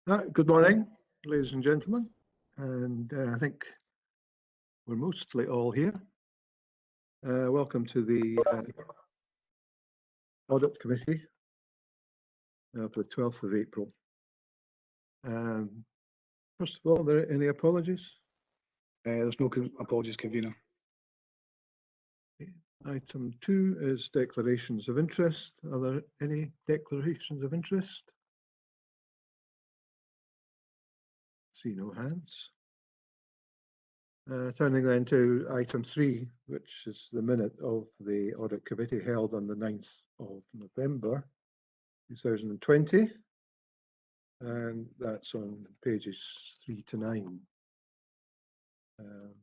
Good morning, ladies and gentlemen, and I think we're mostly all here. Welcome to the Audit Committee for the 12th of April. First of all, are there any apologies? There's no apologies, convener. Item 2 is declarations of interest. Are there any declarations of interest? See no hands. Turning then to item 3, which is the minute of the Audit Committee held on the 9th of November 2020, and that's on pages 3 to 9. Are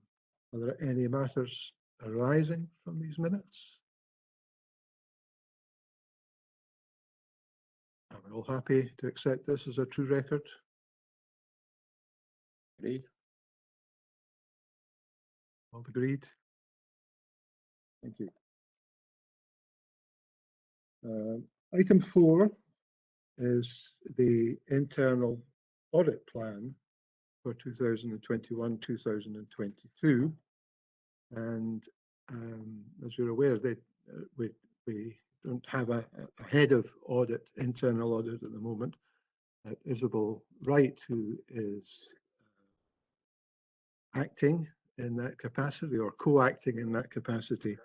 there any matters arising from these minutes? Are we all happy to accept this as a true record? Agreed. All agreed? Thank you. Item 4 is the internal audit plan for 2021-2022, and as you're aware, we don't have a head of audit, internal audit at the moment. Isabel Wright, who is acting in that capacity or co-acting in that capacity,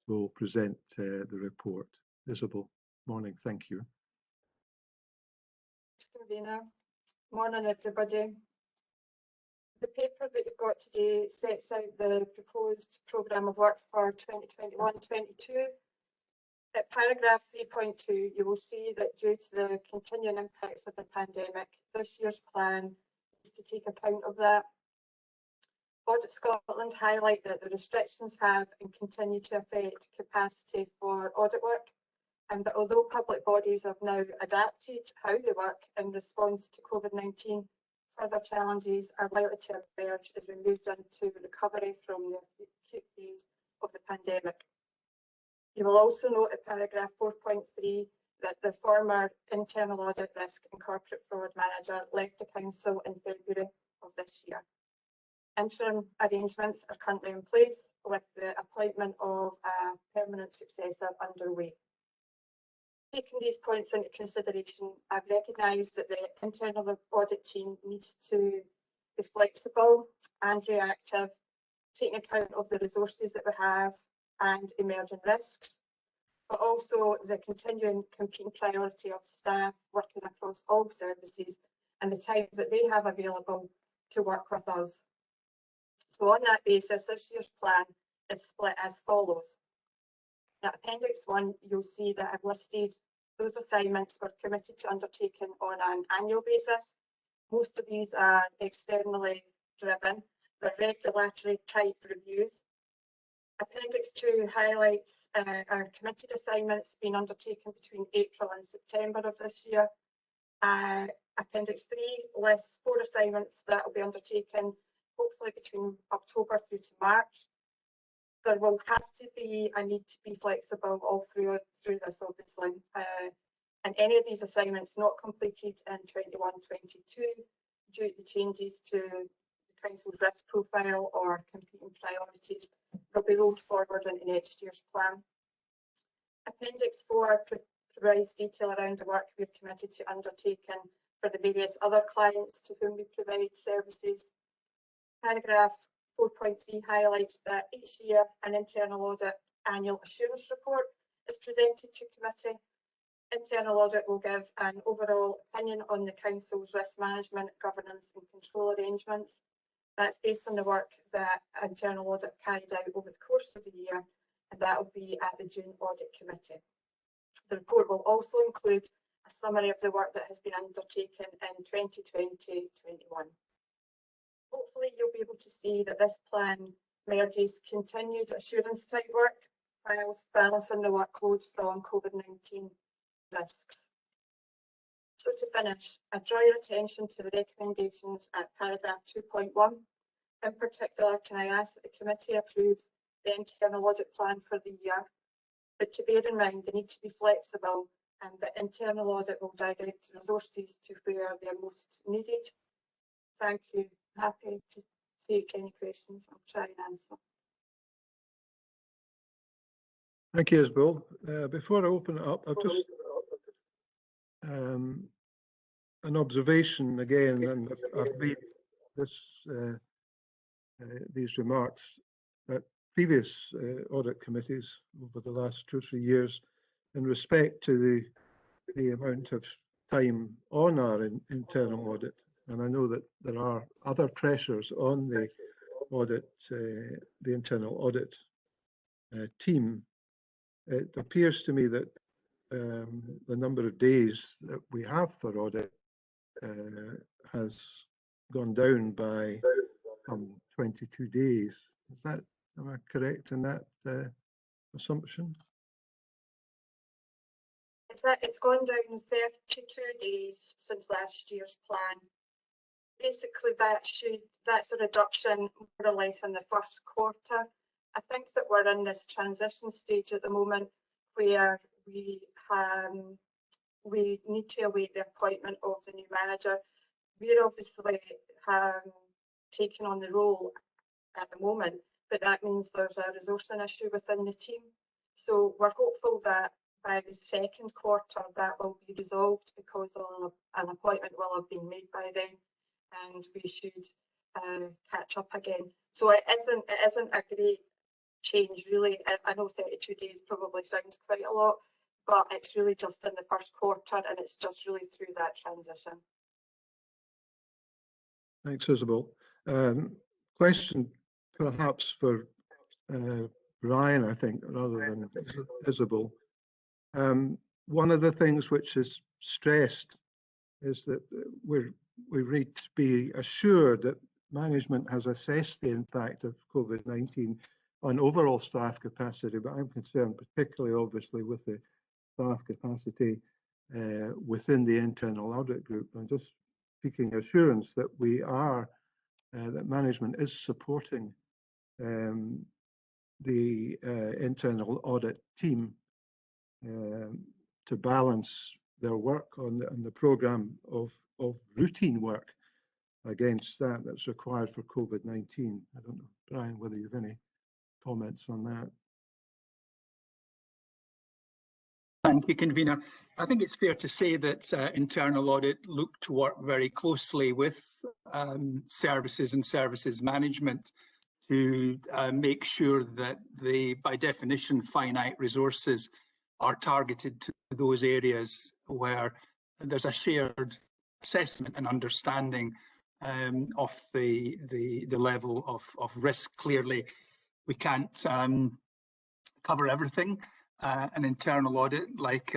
will present the report. Isabel, morning, thank you. Thanks, convener. Morning, everybody. The paper that you've got today sets out the proposed programme of work for 2021-22. At paragraph 3.2, you will see that due to the continuing impacts of the pandemic, this year's plan is to take account of that. Audit Scotland highlight that the restrictions have and continue to affect capacity for audit work, and that although public bodies have now adapted how they work in response to COVID-19, further challenges are likely to emerge as we move into recovery from the acute phase of the pandemic. You will also note at paragraph 4.3 that the former internal audit risk and corporate fraud manager left the council in February of this year. Interim arrangements are currently in place with the appointment of a permanent successor underway. Taking these points into consideration, I've recognised that the internal audit team needs to be flexible and reactive, taking account of the resources that we have and emerging risks, but also the continuing competing priority of staff working across all services and the time that they have available to work with us. So on that basis, this year's plan is split as follows. At Appendix 1, you'll see that I've listed those assignments we're committed to undertaking on an annual basis. Most of these are externally driven. They're regulatory type reviews. Appendix 2 highlights our committed assignments being undertaken between April and September of this year. Appendix 3 lists 4 assignments that will be undertaken hopefully between October through to March. There will have to be a need to be flexible all through this, obviously. And any of these assignments not completed in 21-22 due to changes to the council's risk profile or competing priorities, they'll be rolled forward into next year's plan. Appendix 4 provides detail around the work we've committed to undertaking for the various other clients to whom we provide services. Paragraph 4.3 highlights that each year an internal audit annual assurance report is presented to committee. Internal audit will give an overall opinion on the council's risk management, governance and control arrangements. That's based on the work that internal audit carried out over the course of the year, and that will be at the June audit committee. The report will also include a summary of the work that has been undertaken in 2020-21. Hopefully you'll be able to see that this plan merges continued assurance type work whilst balancing the workload from COVID-19 risks. So to finish, I draw your attention to the recommendations at paragraph 2.1. In particular, can I ask that the committee approves the internal audit plan for the year, but to bear in mind they need to be flexible and the internal audit will direct resources to where they're most needed. Thank you. Happy to take any questions. I'll try and answer. Thank you, Isabel. Before I open it up, I've just an observation again, and I've made this these remarks at previous audit committees over the last 2 or 3 years in respect to the amount of time on our internal audit. And I know that there are other pressures on the audit, the internal audit team. It appears to me that the number of days that we have for audit has gone down by 22 days. Is that, am I correct in that assumption? It's gone down 32 days since last year's plan. Basically, that's a reduction more or less in the first quarter. I think that we're in this transition stage at the moment where we need to await the appointment of the new manager. We're obviously taking on the role at the moment, but that means there's a resourcing issue within the team. So we're hopeful that by the second quarter that will be resolved, because an appointment will have been made by then, and we should catch up again. So it isn't a great change really. I know 32 days probably sounds quite a lot, but it's really just in the first quarter, and it's just really through that transition. Thanks, Isabel. Question perhaps for Brian, I think, rather than Isabel. One of the things which is stressed is that we need to be assured that management has assessed the impact of COVID-19 on overall staff capacity, but I'm concerned particularly obviously with the staff capacity within the internal audit group. I'm just seeking assurance that we are, that management is supporting the internal audit team to balance their work on the programme of routine work against that's required for COVID-19. I don't know, Brian, whether you have any comments on that. Thank you, Convener. I think it's fair to say that internal audit look to work very closely with services and services management to make sure that the, by definition, finite resources are targeted to those areas where there's a shared assessment and understanding of the level of risk. Clearly, we can't cover everything. An internal audit, like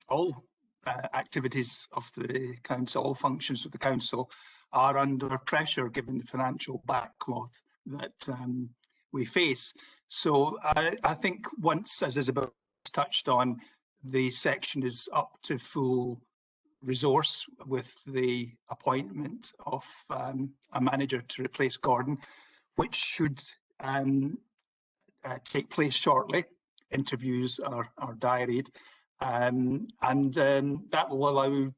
all activities of the council, all functions of the council, are under pressure given the financial backcloth that we face. So I think once, as Isabel touched on, the section is up to full resource with the appointment of a manager to replace Gordon, which should take place shortly. Interviews are diaried, and that will allow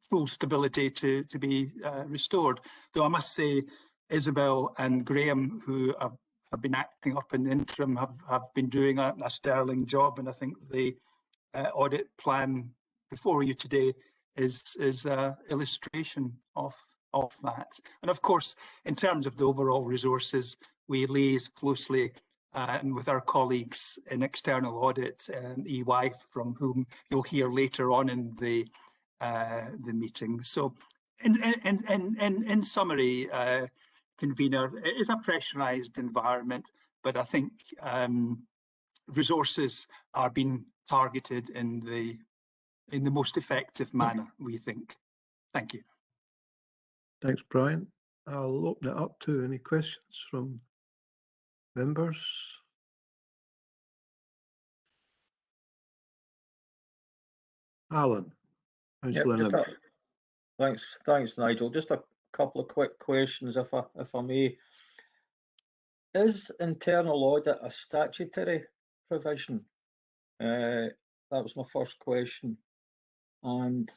full stability to be restored. Though I must say, Isabel and Graham, who have been acting up in the interim, have been doing a sterling job, and I think the audit plan before you today is an illustration of that. And of course, in terms of the overall resources, we liaise closely with our colleagues in external audit, EY, from whom you'll hear later on in the meeting. So, in summary, Convener, it is a pressurised environment, but I think resources are being targeted in the most effective manner, we think. Thank you. Thanks, Brian. I'll open it up to any questions from members. Alan. Yep, thanks, Nigel. Just a couple of quick questions, if I may. Is internal audit a statutory provision? that was my first question. And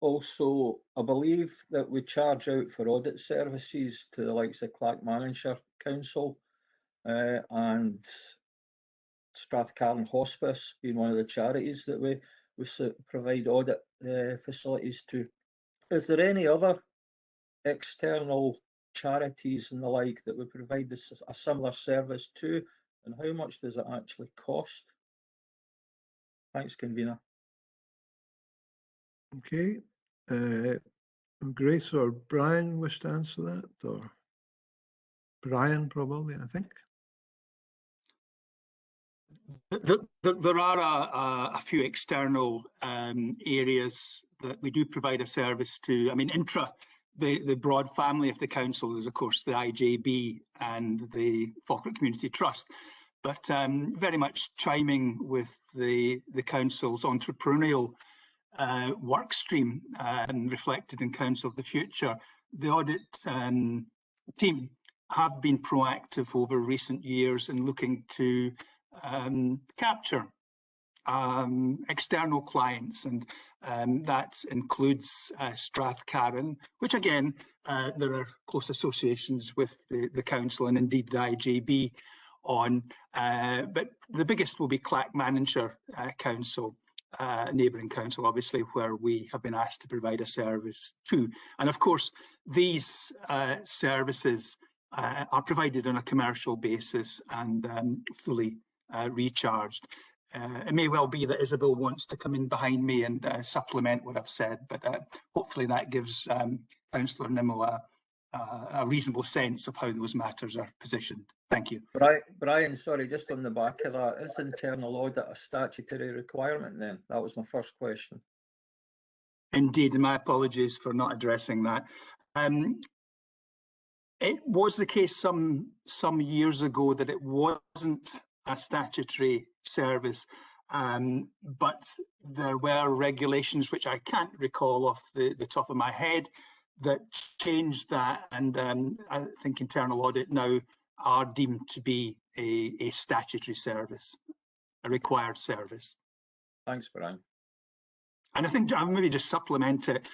also, I believe that we charge out for audit services to the likes of Clackmannanshire Council and Strathcarron Hospice being one of the charities that we provide audit facilities to. Is there any other external charities and the like that we provide this, a similar service to, and how much does it actually cost? Thanks, convener. Okay. Grace or Brian wish to answer that, or Brian probably, I think. There are a few external areas that we do provide a service to. I mean, the broad family of the council is, of course, the IJB and the Falkirk Community Trust, but very much chiming with the council's entrepreneurial work stream and reflected in Council of the Future. The audit team have been proactive over recent years in looking to capture external clients, and that includes Strathcarron, which again, there are close associations with the council and indeed the IJB on, but the biggest will be Clackmannanshire Council, neighbouring council, obviously, where we have been asked to provide a service to. And of course, these services are provided on a commercial basis and fully recharged. It may well be that Isabel wants to come in behind me and supplement what I've said, but hopefully that gives Councillor Nimmo a reasonable sense of how those matters are positioned. Thank you. Brian, sorry, just on the back of that, is internal audit a statutory requirement then? That was my first question. Indeed, and my apologies for not addressing that. It was the case some years ago that it wasn't a statutory service, but there were regulations which I can't recall off the top of my head that changed that, and I think internal audit now are deemed to be a statutory service, a required service. Thanks, Brian. And I think I'll maybe just supplement it.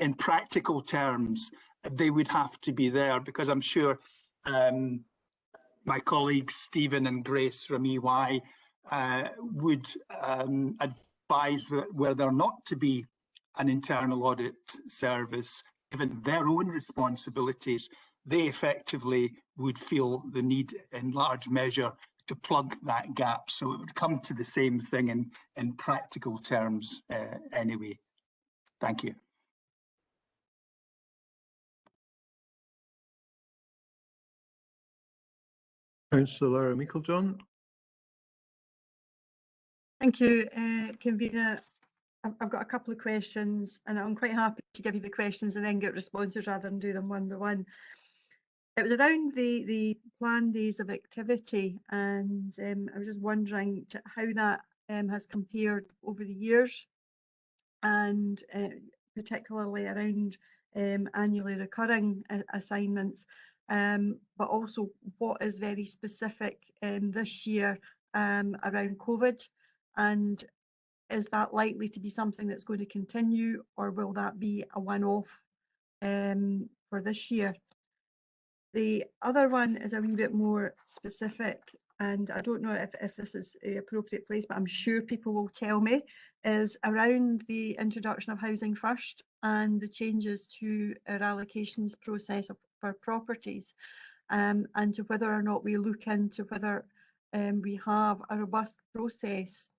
In practical terms, they would have to be there, because I'm sure my colleagues Stephen and Grace from EY would advise that were there not to be an internal audit service, given their own responsibilities, they effectively would feel the need in large measure to plug that gap. So it would come to the same thing in practical terms anyway. Thank you. Councillor Meiklejohn. Thank you, convener. I've got a couple of questions, and I'm quite happy to give you the questions and then get responses rather than do them one by one. It was around the planned days of activity, and I was just wondering how that has compared over the years, and particularly around annually recurring assignments, but also what is very specific this year around COVID, and is that likely to be something that's going to continue, or will that be a one-off for this year? The other one is a wee bit more specific, and I don't know if this is the appropriate place, but I'm sure people will tell me, is around the introduction of Housing First and the changes to our allocations process for properties, and to whether or not we look into whether we have a robust process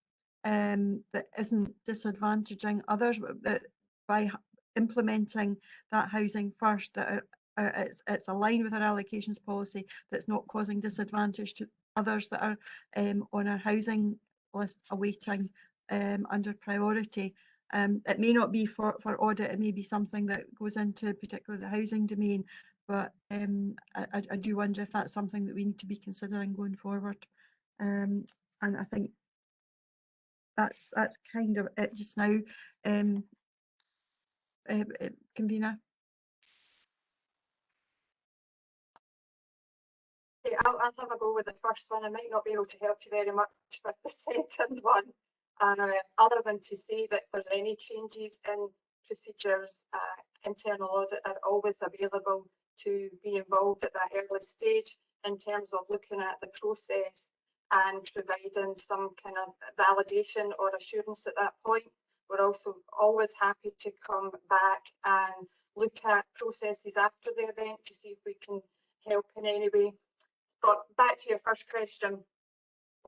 that isn't disadvantaging others, that by implementing that Housing First, that it's aligned with our allocations policy, that's not causing disadvantage to others that are on our housing list awaiting under priority. It may not be for audit, it may be something that goes into particularly the housing domain, but I do wonder if that's something that we need to be considering going forward. And I think that's kind of it just now, convener. I'll have a go with the first one. I might not be able to help you very much with the second one. other than to say that if there's any changes in procedures, internal audit are always available to be involved at that early stage in terms of looking at the process and providing some kind of validation or assurance at that point. We're also always happy to come back and look at processes after the event to see if we can help in any way. But back to your first question,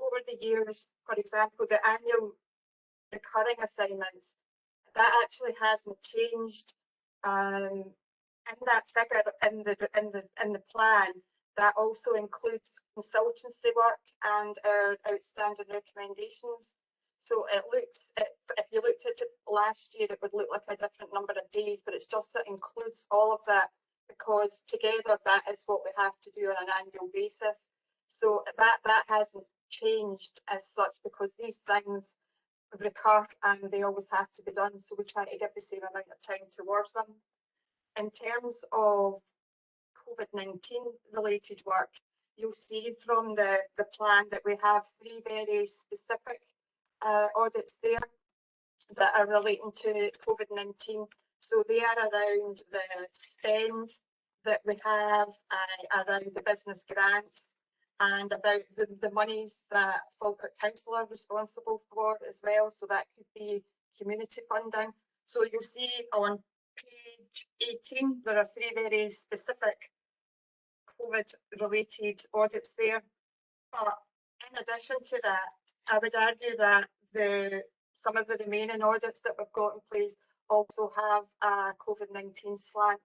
over the years, for example, the annual recurring assignments, that actually hasn't changed. In that figure in the plan, that also includes consultancy work and our outstanding recommendations. So it looks, if you looked at it last year, it would look like a different number of days, but it's just that includes all of that, because together that is what we have to do on an annual basis. So that hasn't changed as such, because these things recur and they always have to be done. So we try to give the same amount of time towards them. In terms of COVID-19 related work, you'll see from the plan that we have 3 very specific audits there that are relating to COVID-19. So they are around the spend that we have, around the business grants, and about the monies that Falkirk Council are responsible for as well. So that could be community funding. So you'll see on page 18, there are 3 very specific COVID related audits there. But in addition to that, I would argue that some of the remaining audits that we've got in place also have a COVID-19 slant.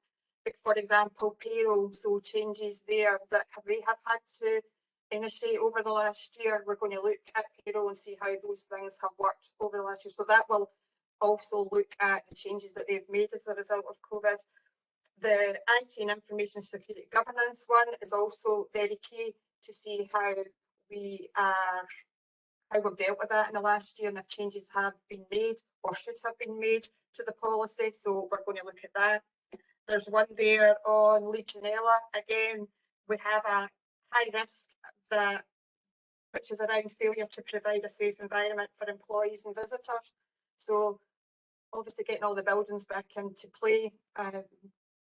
Like, for example, payroll, so changes there that we have had to initiate over the last year. We're going to look at payroll and see how those things have worked over the last year. So that will also look at the changes that they've made as a result of COVID. The IT and information security governance one is also very key to see how we've dealt with that in the last year and if changes have been made or should have been made to the policy. So we're going to look at that. There's one there on Legionella. Again, we have a high risk which is around failure to provide a safe environment for employees and visitors. So obviously getting all the buildings back into play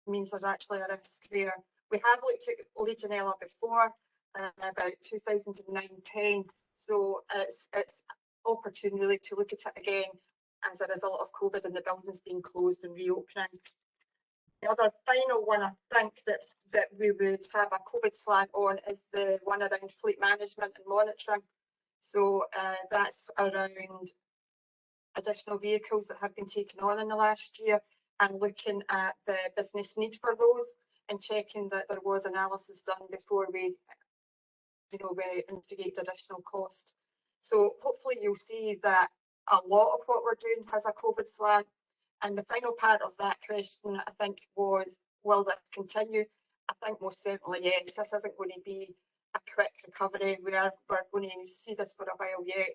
means there's actually a risk there. We have looked at Legionella before, about 2009-10, so it's opportune really to look at it again as a result of COVID and the buildings being closed and reopening. The other final one I think that we would have a COVID slant on is the one around fleet management and monitoring. So that's around additional vehicles that have been taken on in the last year and looking at the business need for those and checking that there was analysis done before we instigate additional cost. So hopefully you'll see that a lot of what we're doing has a COVID slant. And the final part of that question, I think, was, will that continue? I think most certainly yes. This isn't going to be a quick recovery. We're going to see this for a while yet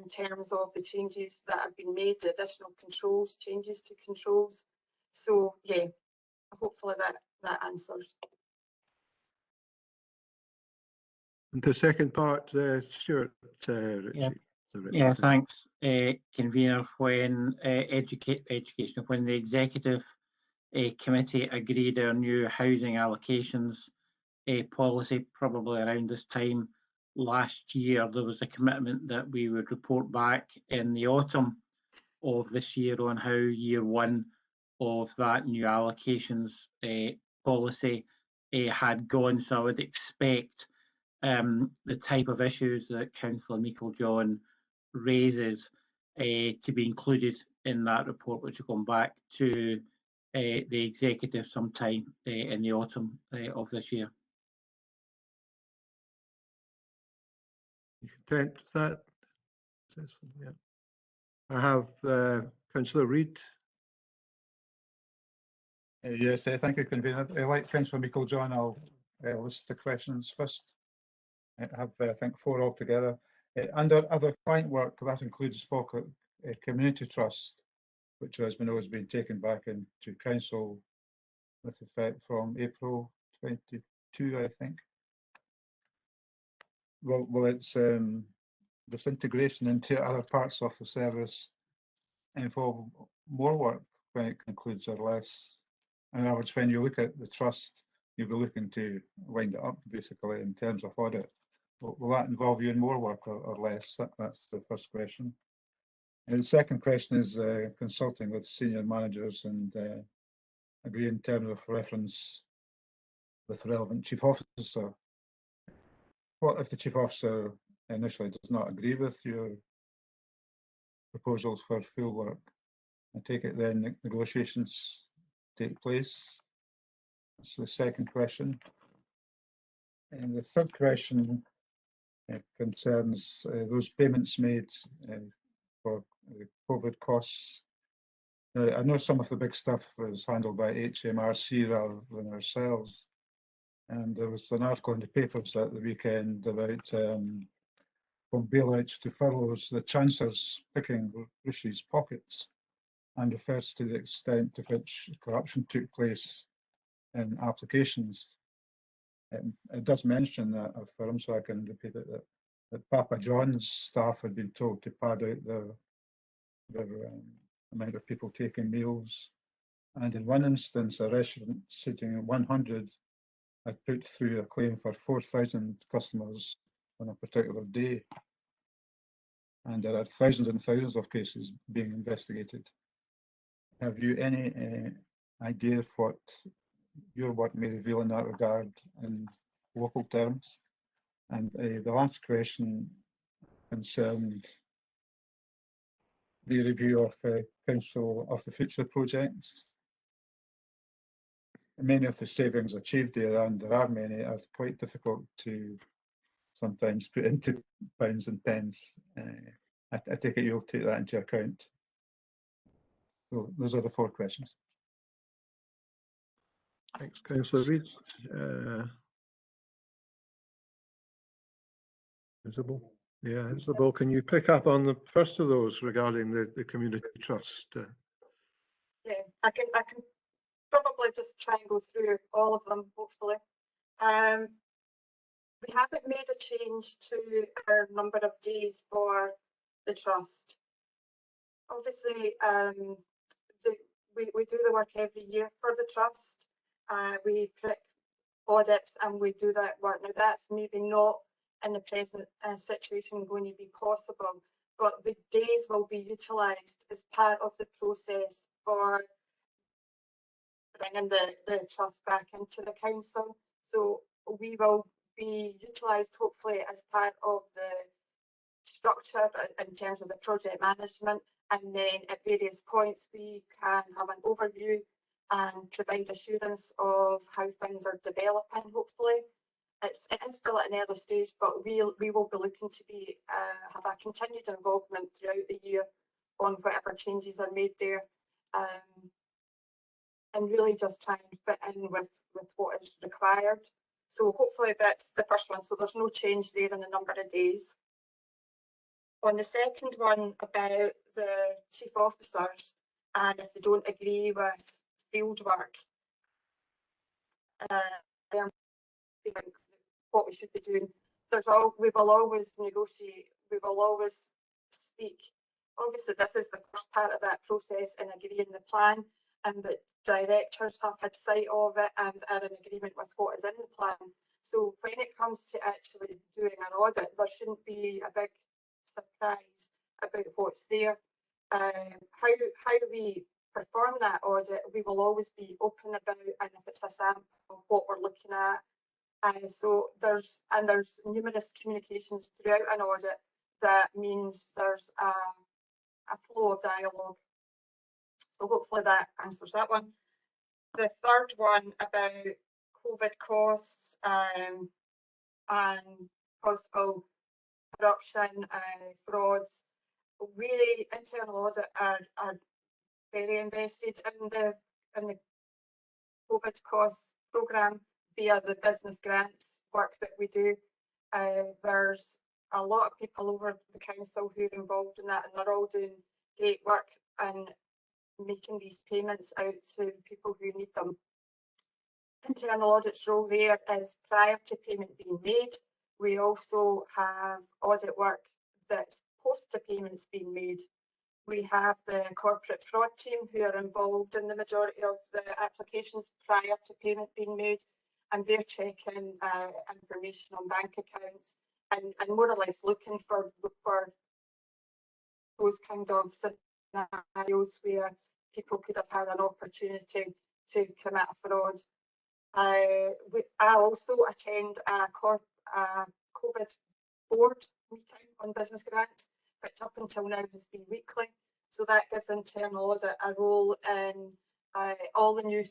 in terms of the changes that have been made, the additional controls, changes to controls. So yeah, hopefully that answers. And the second part, Stuart, Richie. Yeah, thanks, convener. When education, when the executive committee agreed our new housing allocations policy, probably around this time last year, there was a commitment that we would report back in the autumn of this year on how year one of that new allocations policy had gone. So I would expect the type of issues that Councillor Meikle-John raises to be included in that report, which will come back to the executive sometime in the autumn of this year. You content with that? Yeah. I have Councillor Reid. Yes, thank you, convener. Like Councillor Meikle-John, I'll list the questions first. I have, I think, 4 altogether. Under other client work, that includes Falkirk Community Trust, which has been taken back into council with effect from April 22, I think. Well, it's this integration into other parts of the service involve more work when it concludes or less? In other words, when you look at the trust, you'll be looking to wind it up basically in terms of audit. Will that involve you in more work or less? That's the first question. And the second question is consulting with senior managers and agree in terms of reference with relevant chief officer. What if the chief officer initially does not agree with your proposals for full work? I take it then negotiations take place. That's the second question. And the third question concerns those payments made for COVID costs. I know some of the big stuff was handled by HMRC rather than ourselves. And there was an article in the papers at the weekend about from bailouts to furloughs, the Chancellor's picking Rishi's pockets, and refers to the extent to which corruption took place in applications. It does mention that a firm, so I can repeat it, that Papa John's staff had been told to pad out their amount of people taking meals. And in one instance, a restaurant seating 100 had put through a claim for 4,000 customers on a particular day. And there are thousands and thousands of cases being investigated. Have you any idea of what your work may reveal in that regard in local terms? And the last question concerned the review of Council of the Future projects. Many of the savings achieved there, and there are many, are quite difficult to sometimes put into pounds and pence. I take it you'll take that into account. So those are the 4 questions. Thanks, Councillor Reid. Isabel? Yeah, Isabel, can you pick up on the first of those regarding the community trust? Yeah, I can probably just try and go through all of them, hopefully. We haven't made a change to our number of days for the trust. Obviously, we do the work every year for the trust. We predict audits and we do that work. Now that's maybe not in the present situation going to be possible, but the days will be utilised as part of the process for bringing the trust back into the council. So we will be utilised hopefully as part of the structure in terms of the project management, and then at various points we can have an overview and provide assurance of how things are developing. Hopefully it is still at an early stage, but we will be looking to be have a continued involvement throughout the year on whatever changes are made there, and really just try and fit in with what is required. So hopefully that's the first one. So there's no change there in the number of days. On the second one about the chief officers and if they don't agree with field work, what we should be doing. We will always negotiate, we will always speak. Obviously this is the first part of that process in agreeing the plan, and the directors have had sight of it and are in agreement with what is in the plan. So when it comes to actually doing an audit, there shouldn't be a big surprise about what's there. How we perform that audit, we will always be open about, and if it's a sample of what we're looking at. So there's numerous communications throughout an audit. That means there's a flow of dialogue. So hopefully that answers that one. The third one about COVID costs and possible corruption and frauds. We, internal audit, are very invested in the COVID costs programme via the business grants work that we do. There's a lot of people over the council who are involved in that, and they're all doing great work and making these payments out to people who need them. Internal audit's role there is prior to payment being made. We also have audit work that's post the payments being made. We have the corporate fraud team who are involved in the majority of the applications prior to payment being made, and they're checking information on bank accounts and more or less looking for those kind of scenarios where people could have had an opportunity to commit a fraud. I also attend a COVID board meeting on business grants, which up until now has been weekly. So that gives internal audit a role in all the new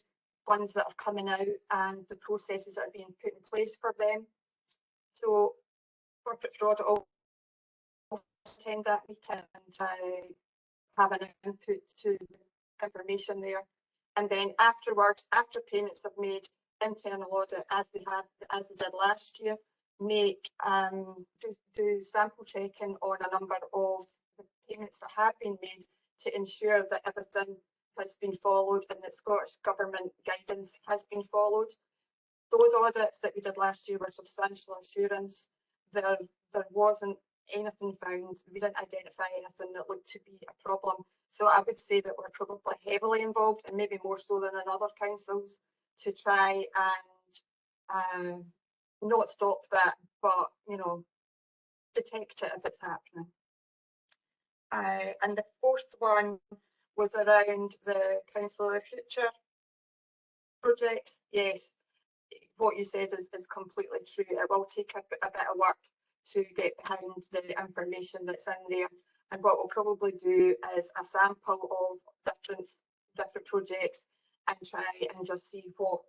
funds that are coming out and the processes that are being put in place for them. So corporate fraud will attend that meeting and have an input to the information there. And then afterwards, after payments have made, internal audit, as they did last year, make do sample checking on a number of the payments that have been made to ensure that everything has been followed and that Scottish Government guidance has been followed. Those audits that we did last year were substantial assurance. There wasn't anything found. We didn't identify anything that looked to be a problem. So I would say that we're probably heavily involved, and maybe more so than in other councils, to try and not stop that, but detect it if it's happening. And the fourth one was around the Council of the Future projects. Yes, what you said is completely true. It will take a bit of work to get behind the information that's in there. And what we'll probably do is a sample of different projects and try and just see what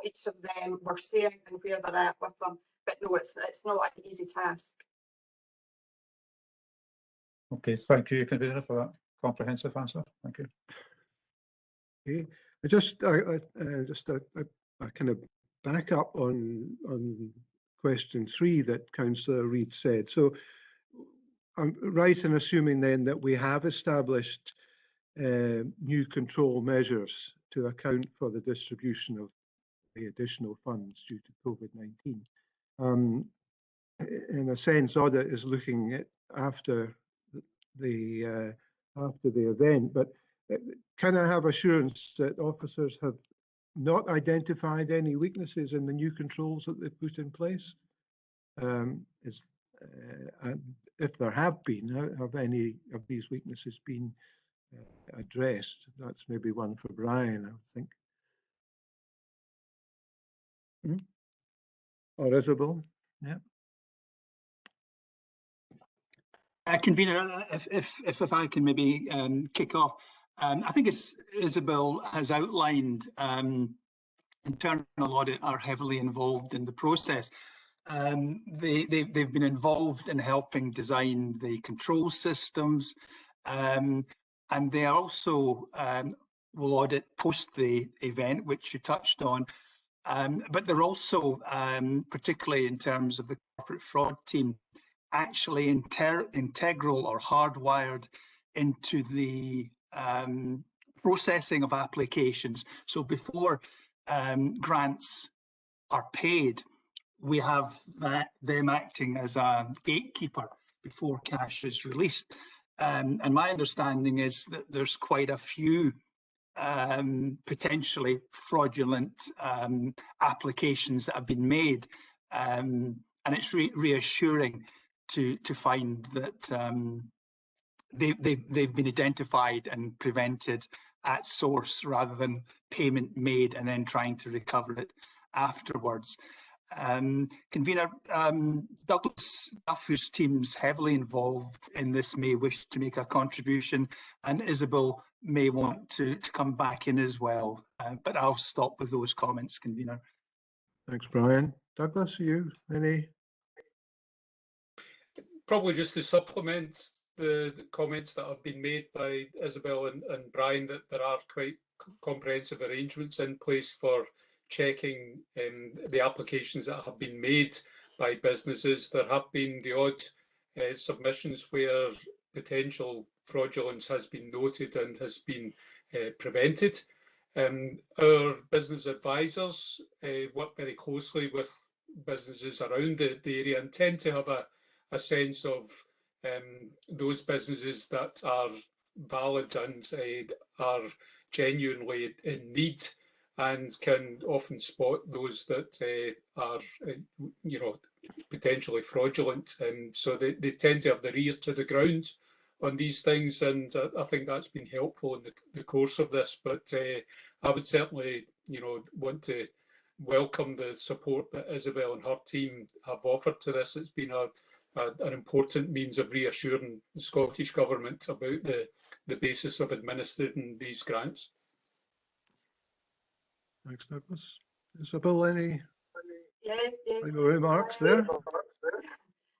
each of them were saying and where they're at with them. But no, it's not an easy task. Okay, thank you, Convener, for that comprehensive answer. Thank you. Okay, just a kind of back up on question 3 that Councillor Reid said. So I'm right in assuming then that we have established new control measures to account for the distribution of the additional funds due to COVID-19. In a sense, Audit is looking at after the event, but can I have assurance that officers have not identified any weaknesses in the new controls that they've put in place? And if there have been, have any of these weaknesses been addressed? That's maybe one for Brian, I think. Or Isabel? Yeah. Convener, if I can maybe kick off, I think as Isabel has outlined, internal audit are heavily involved in the process. They've been involved in helping design the control systems, and they also will audit post the event, which you touched on. But they're also, particularly in terms of the corporate fraud team, actually integral or hardwired into the processing of applications. So before grants are paid, we have them acting as a gatekeeper before cash is released. And my understanding is that there's quite a few potentially fraudulent applications that have been made, and it's reassuring to find that they've been identified and prevented at source rather than payment made and then trying to recover it afterwards. Convener, Douglas Duff, whose team's heavily involved in this, may wish to make a contribution, and Isabel may want to come back in as well. But I'll stop with those comments, Convener. Thanks, Brian. Douglas, you any? Probably just to supplement the comments that have been made by Isabel and Brian, that there are quite comprehensive arrangements in place for checking the applications that have been made by businesses. There have been the odd submissions where potential fraudulence has been noted and has been prevented. Our business advisors work very closely with businesses around the area and tend to have a a sense of those businesses that are valid and are genuinely in need, and can often spot those that are, potentially fraudulent. So they tend to have their ear to the ground on these things, and I think that's been helpful in the course of this. But I would certainly, want to welcome the support that Isabel and her team have offered to this. It's been an important means of reassuring the Scottish Government about the basis of administering these grants. Thanks, Douglas. Isabel, any Yeah. final remarks there?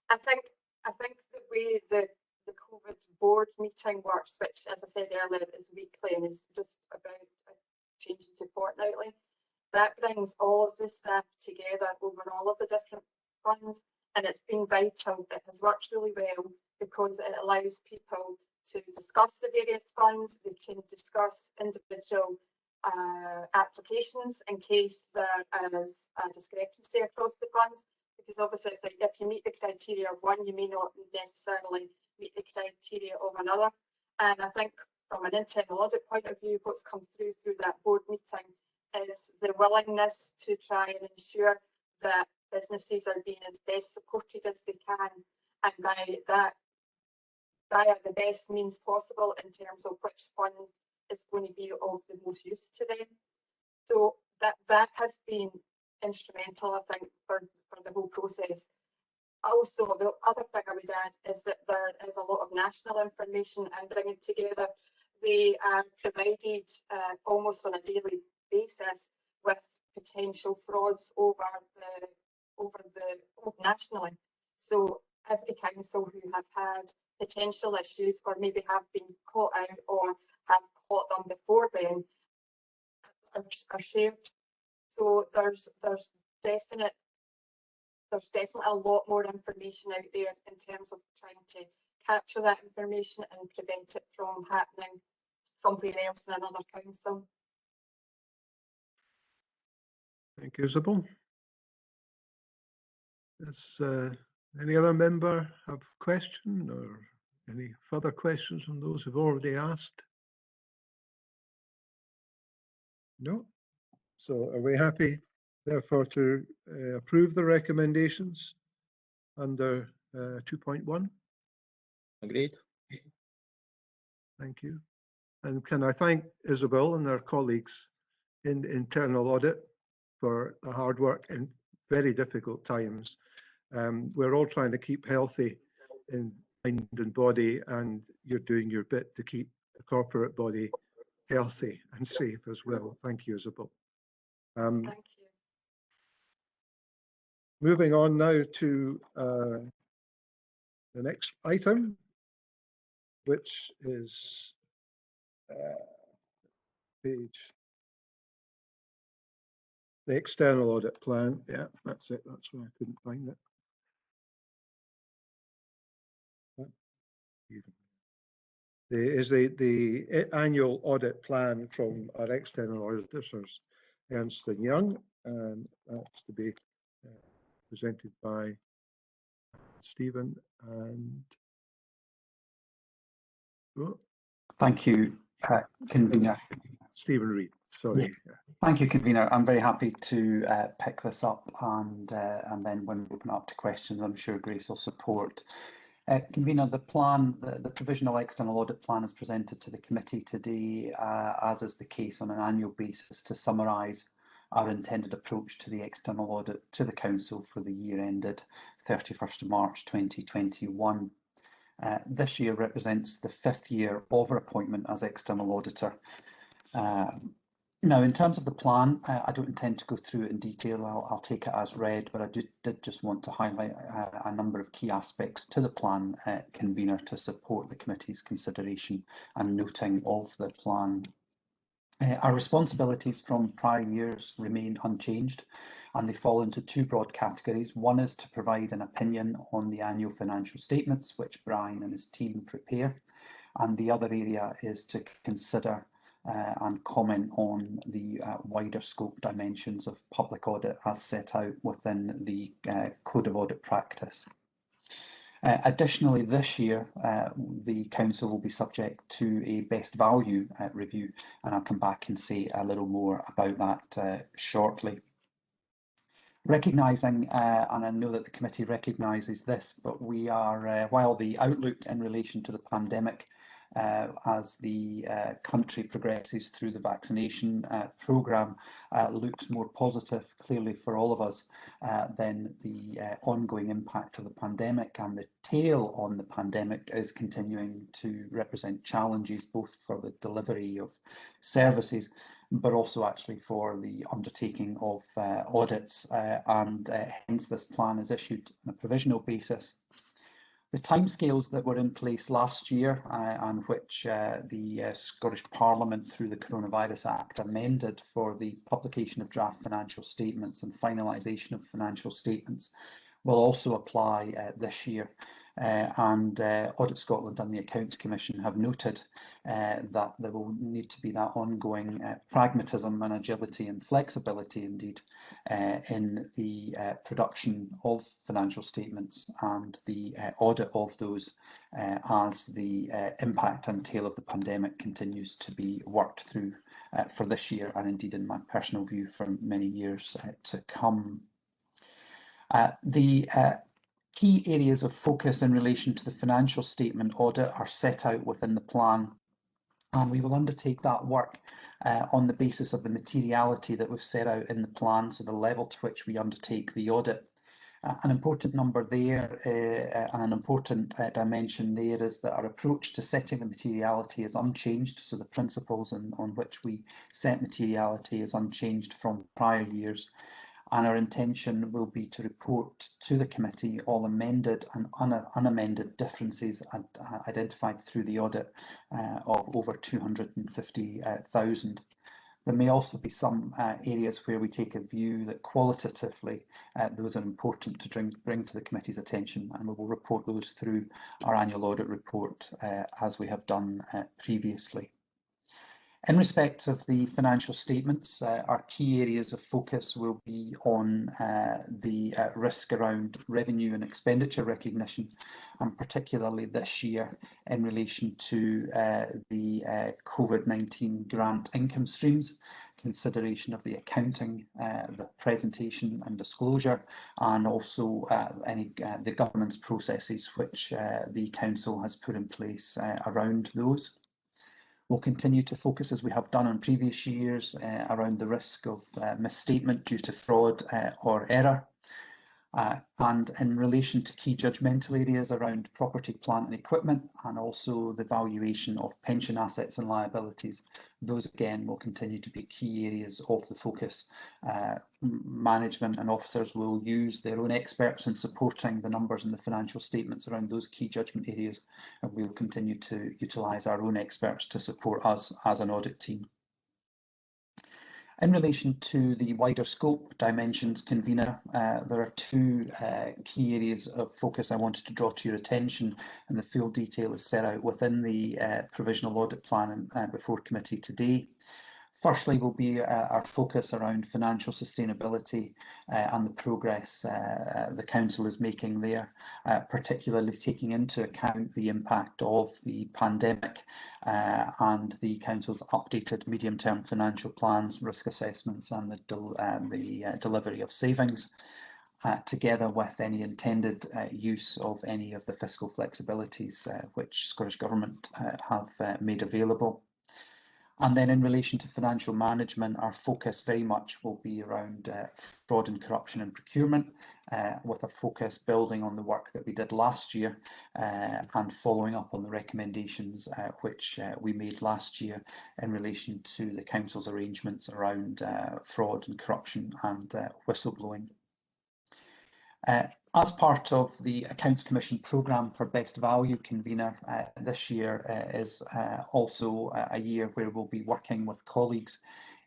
I think the way the COVID board meeting works, which, as I said earlier, is weekly and is just about changing to fortnightly, that brings all of the staff together over all of the different funds, and it's been vital. It has worked really well because it allows people to discuss the various funds. They can discuss individual applications in case there is a discrepancy across the funds, because obviously if you meet the criteria of one, you may not necessarily meet the criteria of another. And I think from an internal audit point of view, what's come through that board meeting is the willingness to try and ensure that businesses are being as best supported as they can, and by that, via the best means possible in terms of which fund is going to be of the most use to them. So that has been instrumental, I think, for the whole process. Also, the other thing I would add is that there is a lot of national information and bringing together. They are provided almost on a daily basis with potential frauds over nationally. So every council who have had potential issues or maybe have been caught out or have caught them before then are shared. So there's definitely a lot more information out there in terms of trying to capture that information and prevent it from happening somewhere else in another council. Thank you, Isabel. Does any other member have a question or any further questions from those who've already asked? No? So are we happy, therefore, to approve the recommendations under 2.1? Agreed. Thank you. And can I thank Isabel and their colleagues in internal audit for the hard work in very difficult times. We're all trying to keep healthy in mind and body, and you're doing your bit to keep the corporate body healthy and safe as well. Thank you, Isabel. Thank you. Moving on now to the next item, which is the external audit plan. Yeah, that's it. That's why I couldn't find it. Is the annual audit plan from our external auditors, Ernst & Young, and that's to be presented by Stephen and Thank you, convener. Stephen Reid. Sorry. Yeah. Thank you, convener. I'm very happy to pick this up, and then when we open up to questions, I'm sure Grace will support. Convener, the plan, the provisional external audit plan is presented to the committee today, as is the case on an annual basis, to summarise our intended approach to the external audit to the council for the year ended 31st of March 2021. This year represents the 5th year of our appointment as external auditor. Now, in terms of the plan, I don't intend to go through it in detail. I'll take it as read, but I did just want to highlight a number of key aspects to the plan, convener, to support the committee's consideration and noting of the plan. Our responsibilities from prior years remain unchanged, and they fall into two broad categories. One is to provide an opinion on the annual financial statements, which Brian and his team prepare, and the other area is to consider and comment on the wider scope dimensions of public audit as set out within the Code of Audit Practice. Additionally, this year, the council will be subject to a best value review, and I'll come back and say a little more about that shortly. Recognising, and I know that the committee recognises this, but we are, while the outlook in relation to the pandemic as the country progresses through the vaccination programme looks more positive, clearly for all of us, then the ongoing impact of the pandemic and the tail on the pandemic is continuing to represent challenges both for the delivery of services, but also actually for the undertaking of audits, and hence this plan is issued on a provisional basis. The timescales that were in place last year and which the Scottish Parliament through the Coronavirus Act amended for the publication of draft financial statements and finalisation of financial statements will also apply this year. And Audit Scotland and the Accounts Commission have noted that there will need to be that ongoing pragmatism and agility and flexibility indeed in the production of financial statements and the audit of those as the impact and tail of the pandemic continues to be worked through for this year and indeed, in my personal view, for many years to come. The key areas of focus in relation to the financial statement audit are set out within the plan, and we will undertake that work on the basis of the materiality that we've set out in the plan, so the level to which we undertake the audit. An important number there and an important dimension there is that our approach to setting the materiality is unchanged, so the principles on which we set materiality is unchanged from prior years. And our intention will be to report to the committee all amended and unamended differences identified through the audit of over 250,000. There may also be some areas where we take a view that qualitatively those are important to bring to the committee's attention, and we will report those through our annual audit report as we have done previously. In respect of the financial statements, our key areas of focus will be on the risk around revenue and expenditure recognition, and particularly this year in relation to the COVID-19 grant income streams, consideration of the accounting, the presentation and disclosure, and also the governance processes which the Council has put in place around those. We'll continue to focus, as we have done in previous years, around the risk of misstatement due to fraud or error. And in relation to key judgmental areas around property, plant and equipment, and also the valuation of pension assets and liabilities, those again will continue to be key areas of the focus. Management and officers will use their own experts in supporting the numbers in the financial statements around those key judgment areas, and we will continue to utilise our own experts to support us as an audit team. In relation to the wider scope dimensions, convener, there are two key areas of focus I wanted to draw to your attention, and the full detail is set out within the provisional audit plan before committee today. Firstly will be our focus around financial sustainability and the progress the Council is making there, particularly taking into account the impact of the pandemic and the Council's updated medium-term financial plans, risk assessments and the delivery of savings, together with any intended use of any of the fiscal flexibilities which Scottish Government have made available. And then in relation to financial management, our focus very much will be around fraud and corruption in procurement, with a focus building on the work that we did last year and following up on the recommendations which we made last year in relation to the Council's arrangements around fraud and corruption and whistleblowing. As part of the Accounts Commission programme for Best Value, convener, this year is also a year where we'll be working with colleagues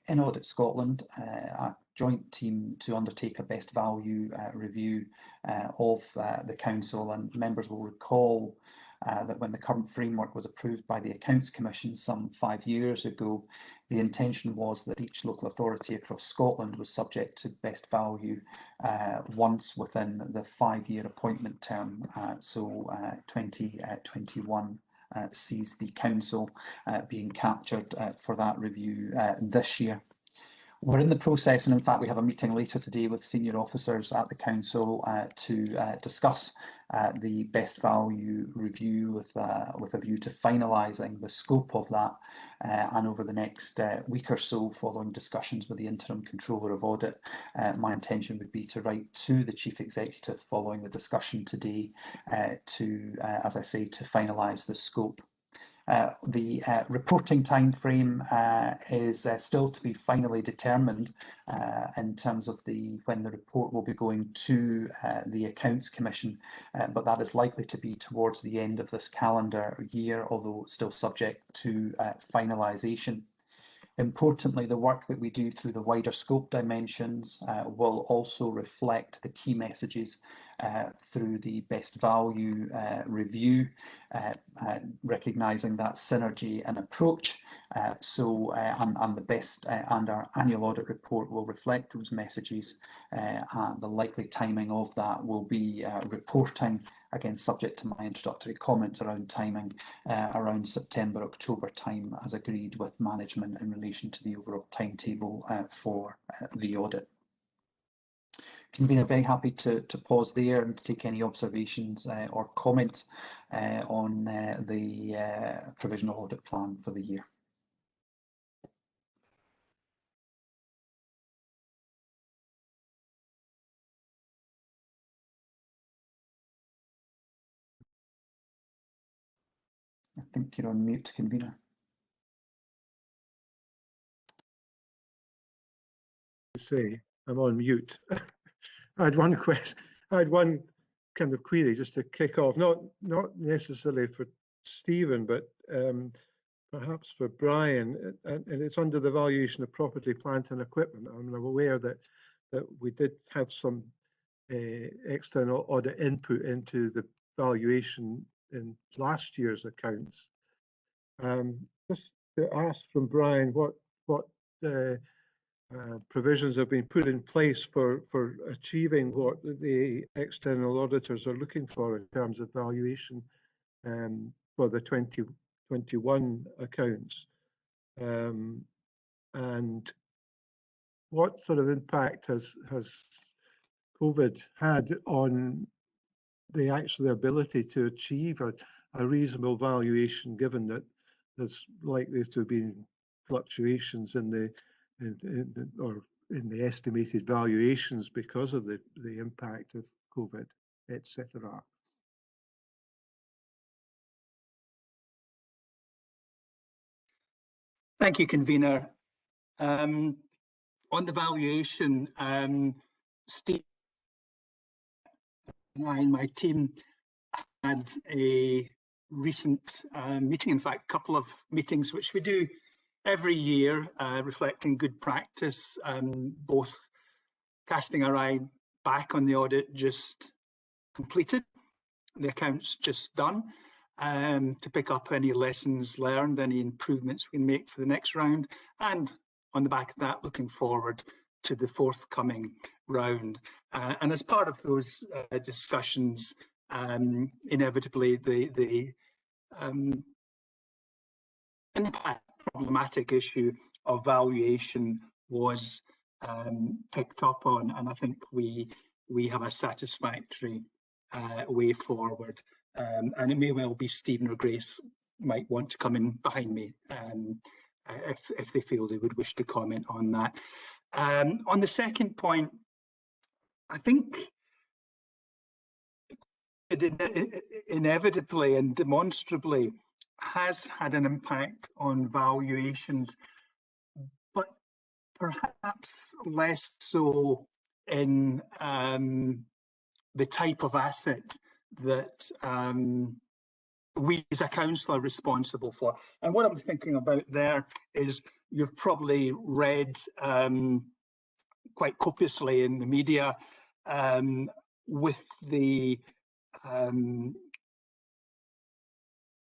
in Audit Scotland, joint team to undertake a best value review of the council, and members will recall that when the current framework was approved by the Accounts Commission some 5 years ago, the intention was that each local authority across Scotland was subject to best value once within the 5-year appointment term. So 2021 sees the council being captured for that review this year. We're in the process, and in fact we have a meeting later today with senior officers at the council to discuss the best value review with a view to finalising the scope of that, and over the next week or so, following discussions with the interim controller of audit, my intention would be to write to the chief executive following the discussion today to, as I say, to finalise the scope. The reporting time frame is still to be finally determined in terms of when the report will be going to the Accounts Commission, but that is likely to be towards the end of this calendar year, although still subject to finalisation. Importantly, the work that we do through the wider scope dimensions will also reflect the key messages through the best value review, recognising that synergy and approach. And the best and our annual audit report will reflect those messages, and the likely timing of that will be reporting, again subject to my introductory comments around timing, around September, October time, as agreed with management in relation to the overall timetable for the audit. Convener, very happy to pause there and take any observations or comments on the provisional audit plan for the year. I think you're on mute, Convener. Say I'm on mute. I had one question. I had one kind of query just to kick off, not necessarily for Stephen, but perhaps for Brian, and it's under the valuation of property, plant and equipment. I'm aware that we did have some external audit input into the valuation in last year's accounts. Just to ask from Brian what provisions have been put in place for achieving what the external auditors are looking for in terms of valuation for the 2021 accounts, and what sort of impact has COVID had on the actual ability to achieve a reasonable valuation, given that there's likely to have been fluctuations in the estimated valuations because of the impact of COVID, etc. Thank you, Convener. On the valuation, Steve and I and my team had a recent meeting, in fact, a couple of meetings, which we do every year, reflecting good practice, both casting our eye back on the audit just completed, the accounts just done, to pick up any lessons learned, any improvements we can make for the next round, and on the back of that, looking forward to the forthcoming round. And as part of those discussions, inevitably the problematic issue of valuation was picked up on, and I think we have a satisfactory way forward. And it may well be Stephen or Grace might want to come in behind me if they feel they would wish to comment on that. On the second point, I think it inevitably and demonstrably has had an impact on valuations, but perhaps less so in the type of asset that we as a council are responsible for. And what I'm thinking about there is, you've probably read quite copiously in the media with the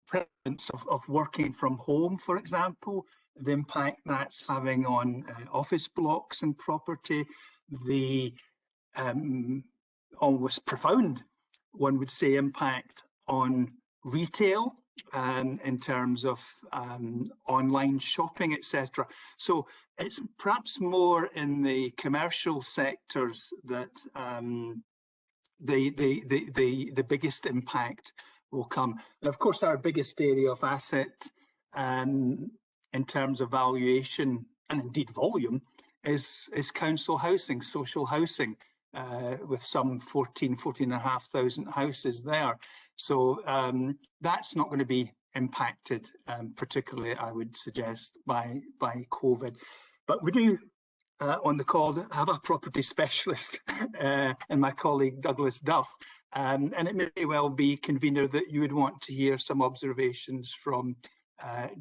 prevalence of working from home, for example, the impact that's having on office blocks and property, the almost profound, one would say, impact on retail in terms of online shopping, etc. So it's perhaps more in the commercial sectors that the biggest impact will come. And of course, our biggest area of asset in terms of valuation and indeed volume is council housing, social housing, with some 14,500 houses there. So that's not going to be impacted particularly, I would suggest, by COVID. But we do on the call have a property specialist and my colleague Douglas Duff. And it may well be, convener, that you would want to hear some observations from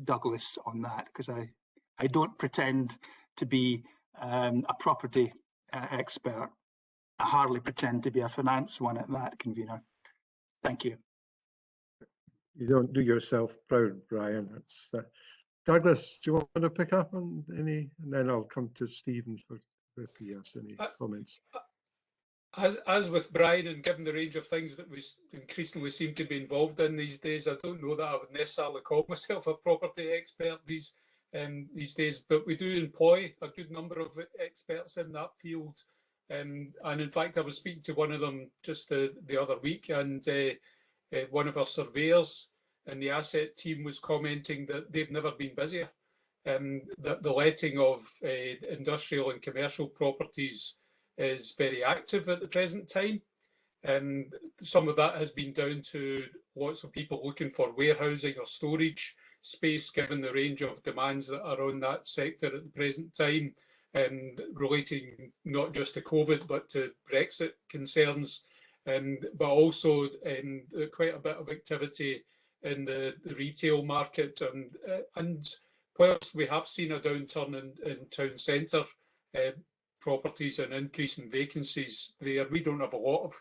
Douglas on that, because I don't pretend to be a property expert. I hardly pretend to be a finance one at that, convener. Thank you. You don't do yourself proud, Brian. It's Douglas, do you want to pick up on any, and then I'll come to Stephen for if he has any comments. As with Brian, and given the range of things that we increasingly seem to be involved in these days, I don't know that I would necessarily call myself a property expert these days, but we do employ a good number of experts in that field. And in fact, I was speaking to one of them just the other week, and one of our surveyors in the asset team was commenting that they've never been busier. That the letting of industrial and commercial properties is very active at the present time. Some of that has been down to lots of people looking for warehousing or storage space, given the range of demands that are on that sector at the present time, relating not just to COVID, but to Brexit concerns, but also quite a bit of activity in the retail market. And whilst we have seen a downturn in town centre properties and increase in vacancies there, we don't have a lot of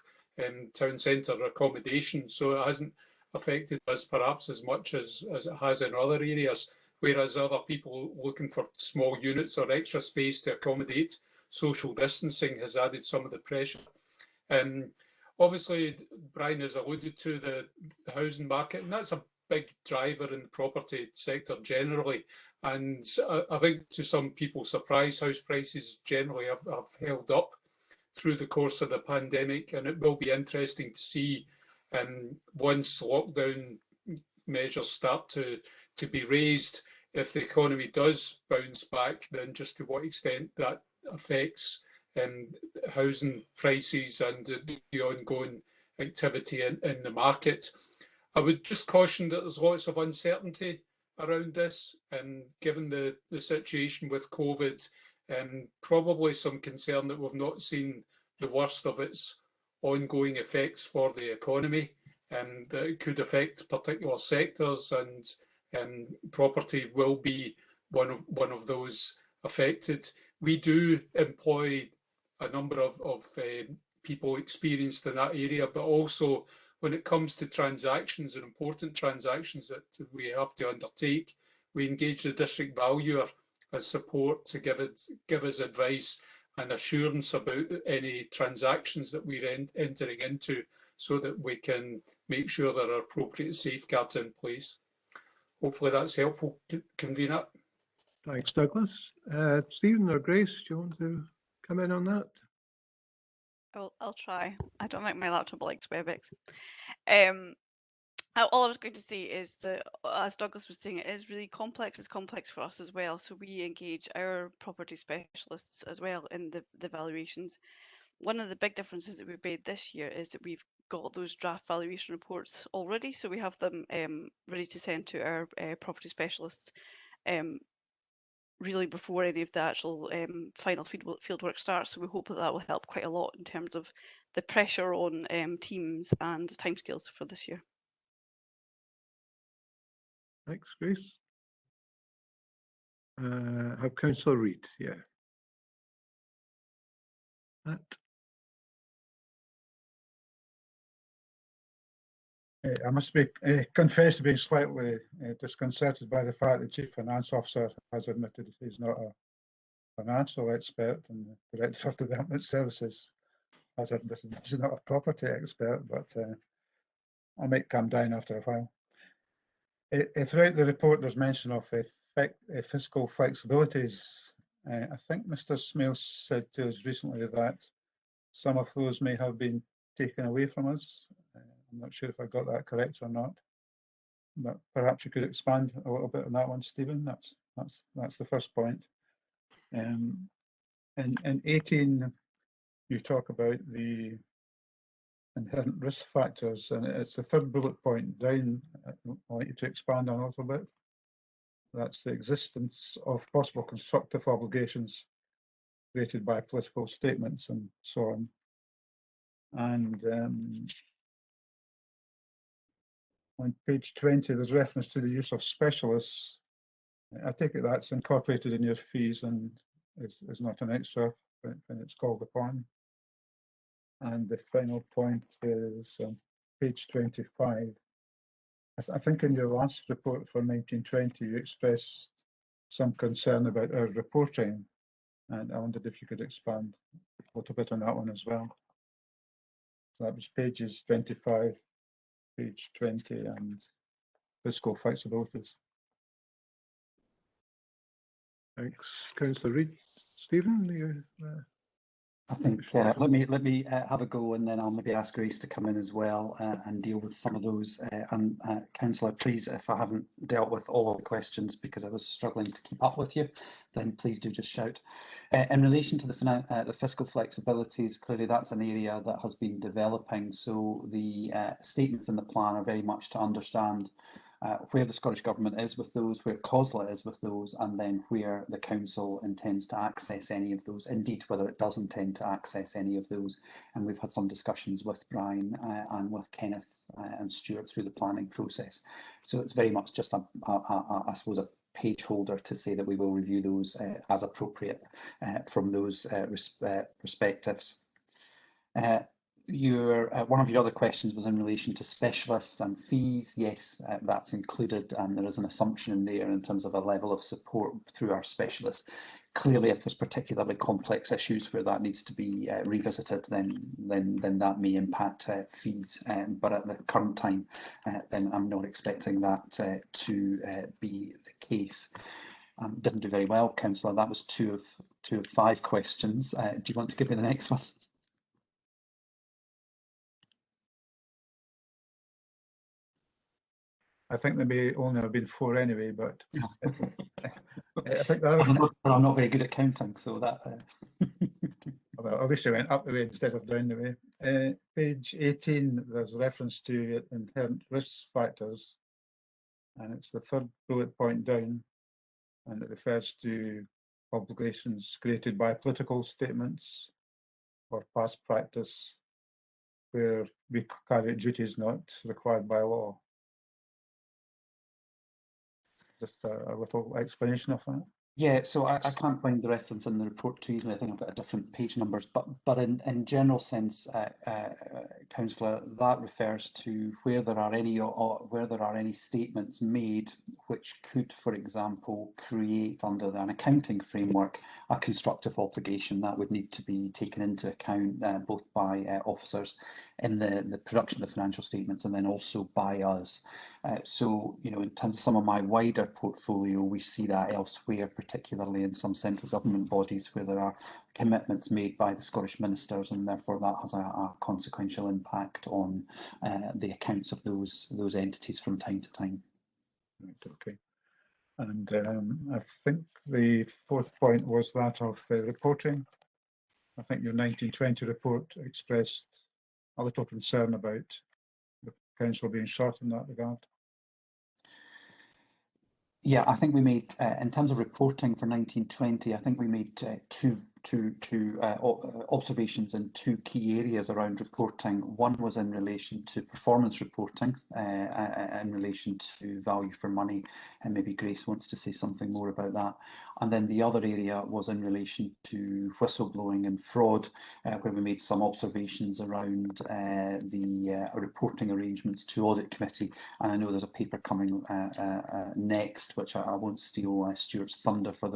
town centre accommodation, so it hasn't affected us perhaps as much as it has in other areas, whereas other people looking for small units or extra space to accommodate social distancing has added some of the pressure. Obviously, Brian has alluded to the housing market, and that's a big driver in the property sector generally. And I think to some people's surprise, house prices generally have held up through the course of the pandemic, and it will be interesting to see once lockdown measures start to be raised, if the economy does bounce back, then just to what extent that affects housing prices and the ongoing activity in the market. I would just caution that there's lots of uncertainty around this, and given the situation with COVID, probably some concern that we've not seen the worst of its ongoing effects for the economy, that it could affect particular sectors, and property will be one of those affected. We do employ a number of people experienced in that area, but also when it comes to transactions and important transactions that we have to undertake, we engage the district valuer as support to give us advice and assurance about any transactions that we're entering into, so that we can make sure there are appropriate safeguards in place. Hopefully that's helpful, convener. Thanks, Douglas. Stephen or Grace, do you want to come in on that? I'll try. I don't think my laptop likes WebEx. All I was going to say is that, as Douglas was saying, it is really complex. It's complex for us as well. So we engage our property specialists as well in the valuations. One of the big differences that we've made this year is that we've got those draft valuation reports already. So we have them ready to send to our property specialists really before any of the actual final fieldwork starts. So we hope that will help quite a lot in terms of the pressure on teams and timescales for this year. Thanks, Grace. Have Councillor Reid, yeah. Matt? I must be confess to being slightly disconcerted by the fact the Chief Finance Officer has admitted he's not a financial expert, and the Director of Development Services has admitted he's not a property expert, but I might calm down after a while. Throughout the report, there's mention of fiscal flexibilities. I think Mr. Smale said to us recently that some of those may have been taken away from us. I'm not sure if I got that correct or not, but perhaps you could expand a little bit on that one, Stephen. That's the first point. In 18, you talk about the inherent risk factors, and it's the third bullet point down. I'd like you to expand on a little bit. That's the existence of possible constructive obligations created by political statements and so on. And on page 20, there's reference to the use of specialists. I take it that's incorporated in your fees and is not an extra when it's called upon. And the final point is page 25. I think in your last report for 1920, you expressed some concern about our reporting, and I wondered if you could expand a little bit on that one as well. So that was pages 25, page 20, and fiscal flexibilities. Thanks, Councillor Reid. Stephen, I think let me have a go, and then I'll maybe ask Grace to come in as well and deal with some of those. And Councillor, please, if I haven't dealt with all of the questions because I was struggling to keep up with you, then please do just shout. In relation to the fiscal flexibilities, clearly that's an area that has been developing. So the statements in the plan are very much to understand where the Scottish Government is with those, where COSLA is with those, and then where the Council intends to access any of those, indeed whether it does intend to access any of those. And we've had some discussions with Brian and with Kenneth and Stuart through the planning process. So it's very much just I suppose a page holder to say that we will review those as appropriate from those perspectives. One of your other questions was in relation to specialists and fees. Yes, that's included, and there is an assumption in there in terms of a level of support through our specialists. Clearly, if there's particularly complex issues where that needs to be revisited, then that may impact fees. But at the current time, then I'm not expecting that to be the case. Didn't do very well, Councillor. That was two of 5 questions. Do you want to give me the next one? I think there may only have been 4 anyway, but I think I'm not very good at counting, so that. Well, at least you went up the way instead of down the way. Page 18, there's reference to inherent risk factors, and it's the third bullet point down, and it refers to obligations created by political statements or past practice where we carry out duties not required by law. Just a little explanation of that. Yeah, so I can't find the reference in the report too easily. I think I've got different page numbers, but in general sense, Councillor, that refers to where there are any statements made which could, for example, create under an accounting framework a constructive obligation that would need to be taken into account both by officers in the production of the financial statements and then also by us. So, you know, in terms of some of my wider portfolio, we see that elsewhere, particularly in some central government bodies where there are commitments made by the Scottish ministers, and therefore that has a consequential impact on the accounts of those entities from time to time. Right, okay. And I think the 4th point was that of reporting. I think your 1920 report expressed a little concern about the Council being short in that regard. Yeah, I think we made, in terms of reporting for 1920, I think we made two observations in two key areas around reporting. One was in relation to performance reporting, in relation to value for money, and maybe Grace wants to say something more about that. And then the other area was in relation to whistleblowing and fraud, where we made some observations around the reporting arrangements to Audit Committee. And I know there's a paper coming next, which I won't steal Stuart's thunder for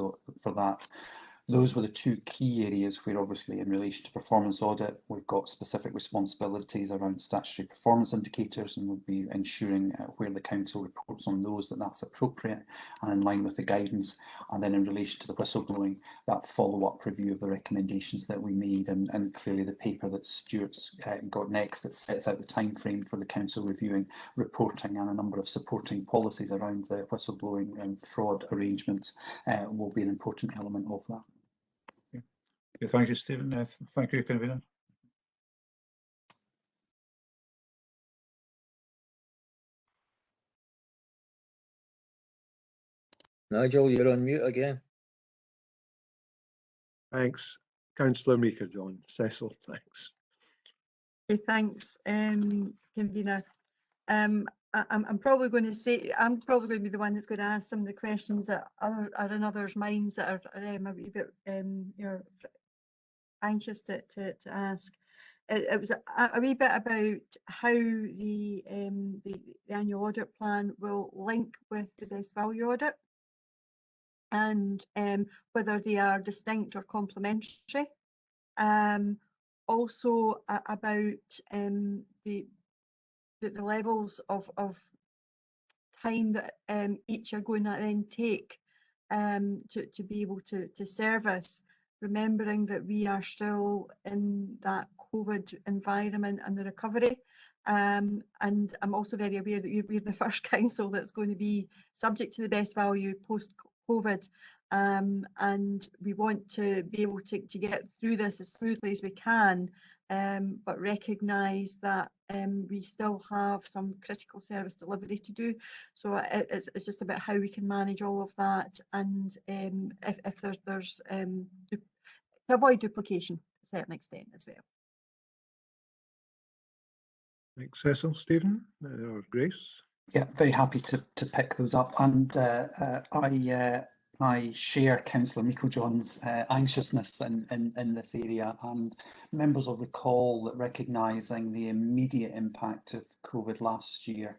that. Those were the two key areas where, obviously, in relation to performance audit, we've got specific responsibilities around statutory performance indicators, and we'll be ensuring where the council reports on those that's appropriate and in line with the guidance. And then in relation to the whistleblowing, that follow-up review of the recommendations that we made, and clearly the paper that Stuart's got next that sets out the time frame for the council reviewing reporting and a number of supporting policies around the whistleblowing and fraud arrangements will be an important element of that. Okay, thank you, Stephen. Thank you, Convener. Nigel, you're on mute again. Thanks. Councillor Meeker, John. Cecil, thanks. Okay, thanks, Convener. I'm probably going to say, I'm probably going to be the one that's going to ask some of the questions that are in others' minds that are a wee bit, you know, anxious to ask. It was a wee bit about how the annual audit plan will link with the best value audit, and whether they are distinct or complementary. Also about the levels of time that each are going to then take to be able to service, remembering that we are still in that COVID environment and the recovery. And I'm also very aware that we're the first council that's going to be subject to the best value post-COVID. And we want to be able to get through this as smoothly as we can, but recognise that we still have some critical service delivery to do. So it's just about how we can manage all of that, and if there's to avoid duplication to a certain extent as well. Thanks, Cecil. Stephen or Grace? Yeah, very happy to pick those up, and I share Councillor Meikle-John's anxiousness in this area, and members will recall that recognising the immediate impact of COVID last year,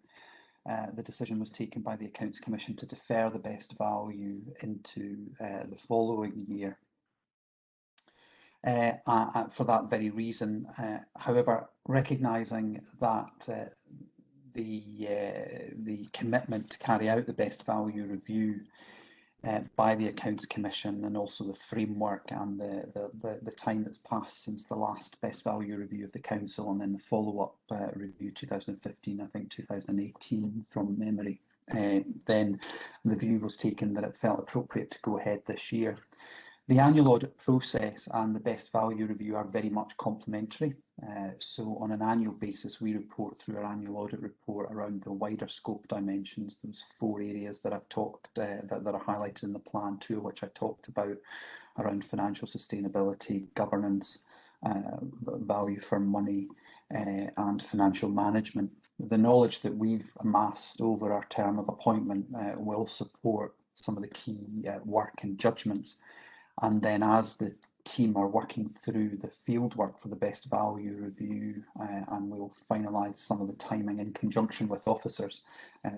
the decision was taken by the Accounts Commission to defer the best value into the following year. For that very reason, however, recognising that the commitment to carry out the best value review by the Accounts Commission, and also the framework and the time that's passed since the last best value review of the council, and then the follow-up review 2015, I think 2018 from memory, then the view was taken that it felt appropriate to go ahead this year. The annual audit process and the best value review are very much complementary. So on an annual basis, we report through our annual audit report around the wider scope dimensions, those 4 areas that I've talked, that are highlighted in the plan, 2 of which I talked about, around financial sustainability, governance, value for money, and financial management. The knowledge that we've amassed over our term of appointment will support some of the key work and judgments. And then as the team are working through the field work for the best value review, and we'll finalise some of the timing in conjunction with officers.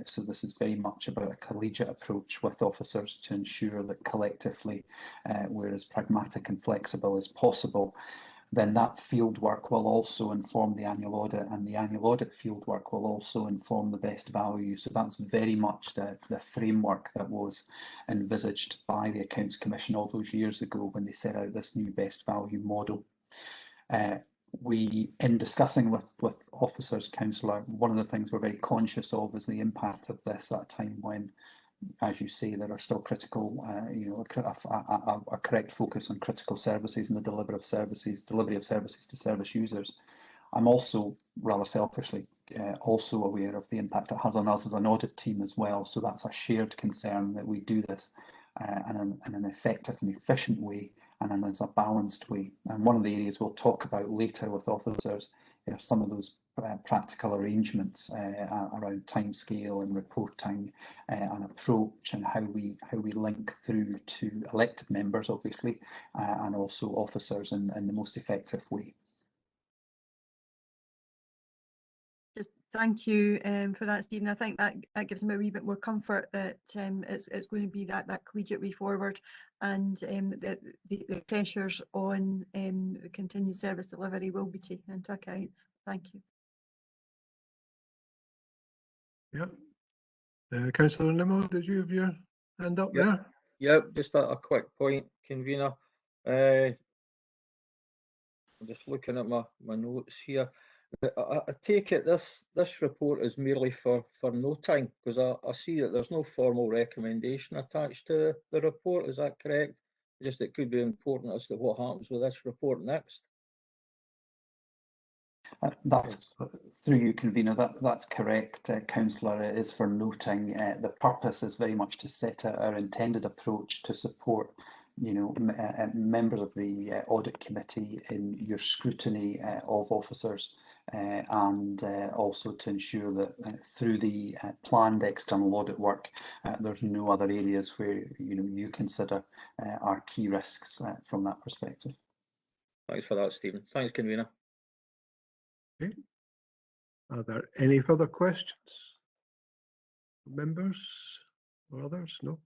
So this is very much about a collegiate approach with officers to ensure that collectively we're as pragmatic and flexible as possible. Then that field work will also inform the annual audit, and the annual audit field work will also inform the best value. So that's very much the framework that was envisaged by the Accounts Commission all those years ago when they set out this new best value model. In discussing with officers, Councillor, one of the things we're very conscious of is the impact of this at a time when, as you say, there are still critical, a correct focus on critical services and the delivery of services to service users. I'm also, rather selfishly, also aware of the impact it has on us as an audit team as well. So that's a shared concern that we do this in an effective and efficient way, and in as a balanced way. And one of the areas we'll talk about later with officers are some of those practical arrangements around timescale and reporting and approach, and how we link through to elected members, obviously, and also officers in the most effective way. Just thank you for that, Stephen. I think that gives them a wee bit more comfort that it's going to be that collegiate way forward, and the pressures on continued service delivery will be taken into account. Thank you. Yeah. Councillor Nimmo, did you have your hand up there? Yep, just a quick point, convener. I'm just looking at my notes here. I take it this report is merely for noting, because I see that there's no formal recommendation attached to the report. Is that correct? Just it could be important as to what happens with this report next. That's through you, convener. That's correct, councillor. It is for noting. The purpose is very much to set out our intended approach to support, members of the audit committee in your scrutiny of officers, and also to ensure that through the planned external audit work, there's no other areas where you consider are key risks from that perspective. Thanks for that, Stephen. Thanks, convener. Okay. Are there any further questions? Members or others? No?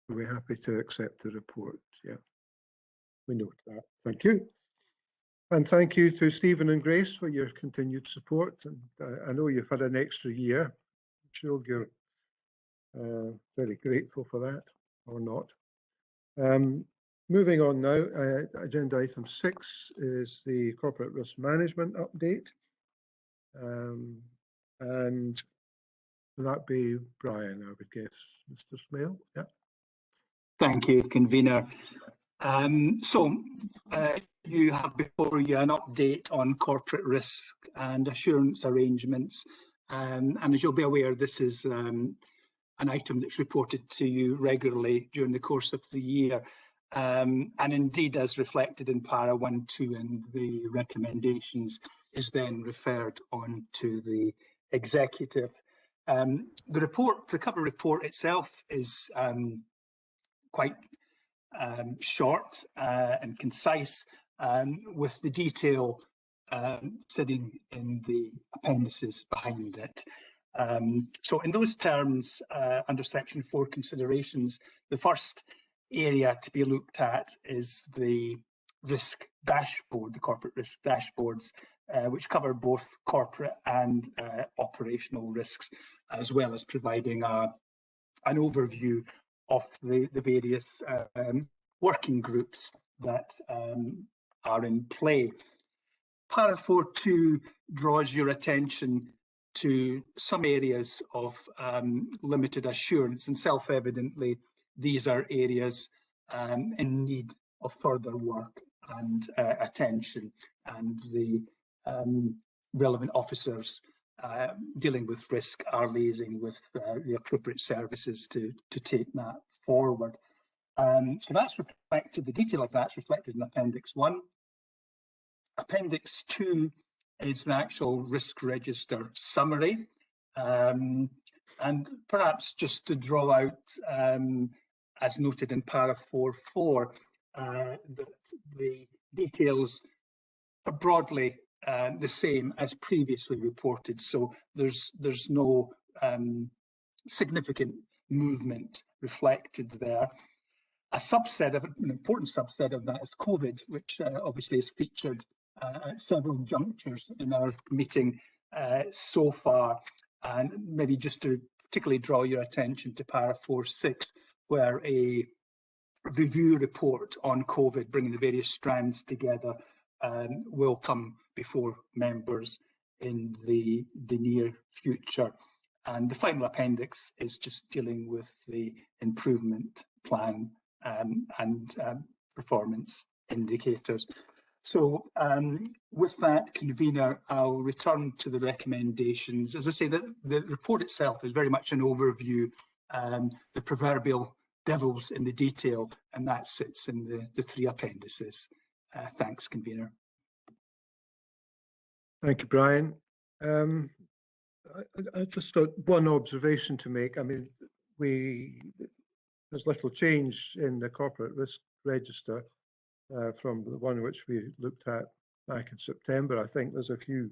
Are we happy to accept the report? Yeah, we note that. Thank you. And thank you to Stephen and Grace for your continued support. And I know you've had an extra year. I'm sure you're very grateful for that, or not. Moving on now, agenda item 6 is the corporate risk management update. And will that be Brian, I would guess, Mr. Smale? Yeah. Thank you, convener. You have before you an update on corporate risk and assurance arrangements. And as you'll be aware, this is an item that's reported to you regularly during the course of the year. And indeed, as reflected in para 1, 2 and the recommendations, is then referred on to the executive. The cover report itself is quite short and concise, with the detail sitting in the appendices behind it. So in those terms, under section 4 considerations, the first area to be looked at is the risk dashboard, the corporate risk dashboards, which cover both corporate and operational risks, as well as providing an overview of the various working groups that are in play. Para 4.2 draws your attention to some areas of limited assurance, and self-evidently these are areas in need of further work and attention, and the relevant officers dealing with risk are liaising with the appropriate services to take that forward. So that's reflected, the detail of that's reflected in Appendix 1. Appendix 2 is the actual risk register summary. And perhaps just to draw out, as noted in para 4.4, that the details are broadly the same as previously reported, so there's no significant movement reflected there. An important subset of that is COVID, which obviously is featured at several junctures in our meeting so far, and maybe just to particularly draw your attention to para 4.6, where a review report on COVID, bringing the various strands together, will come before members in the near future. And the final appendix is just dealing with the improvement plan and performance indicators. So with that, convener, I'll return to the recommendations. As I say, the report itself is very much an overview, the proverbial devil's in the detail, and that sits in the 3 appendices. Thanks, Convener. Thank you, Brian. I just got one observation to make. I mean, there's little change in the corporate risk register from the one which we looked at back in September. I think there's a few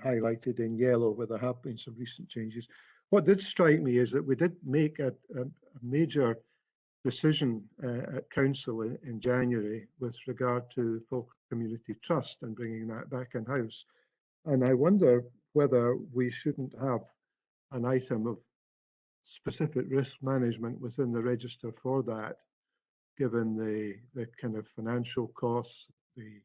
highlighted in yellow where there have been some recent changes. What did strike me is that we did make a major decision at Council in January with regard to Folk Community Trust and bringing that back in-house. And I wonder whether we shouldn't have an item of specific risk management within the register for that, given the kind of financial costs, the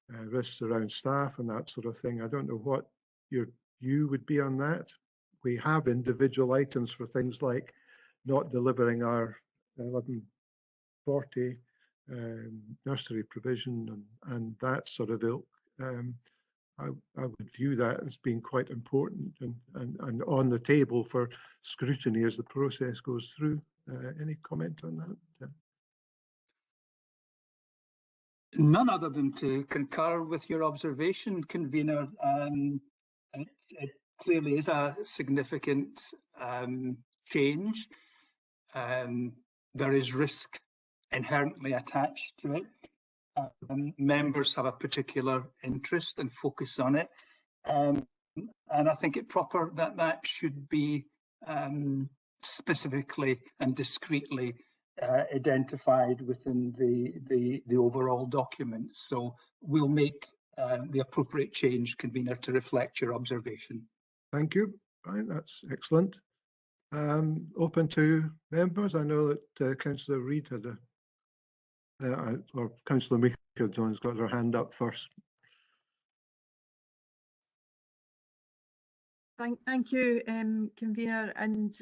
risks around staff and that sort of thing. I don't know what your view would be on that. We have individual items for things like not delivering our 1140 nursery provision and that sort of ilk. I would view that as being quite important and on the table for scrutiny as the process goes through. Any comment on that? None other than to concur with your observation, Convener. It clearly is a significant change. There is risk inherently attached to it. Members have a particular interest and focus on it. And I think it proper that that should be specifically and discreetly identified within the overall document. So we'll make the appropriate change, Convener, to reflect your observation. Thank you. Right, that's excellent. Open to members. I know that Councillor Reid had or Councillor Meacher-Jones got her hand up first. Thank you, Convener, and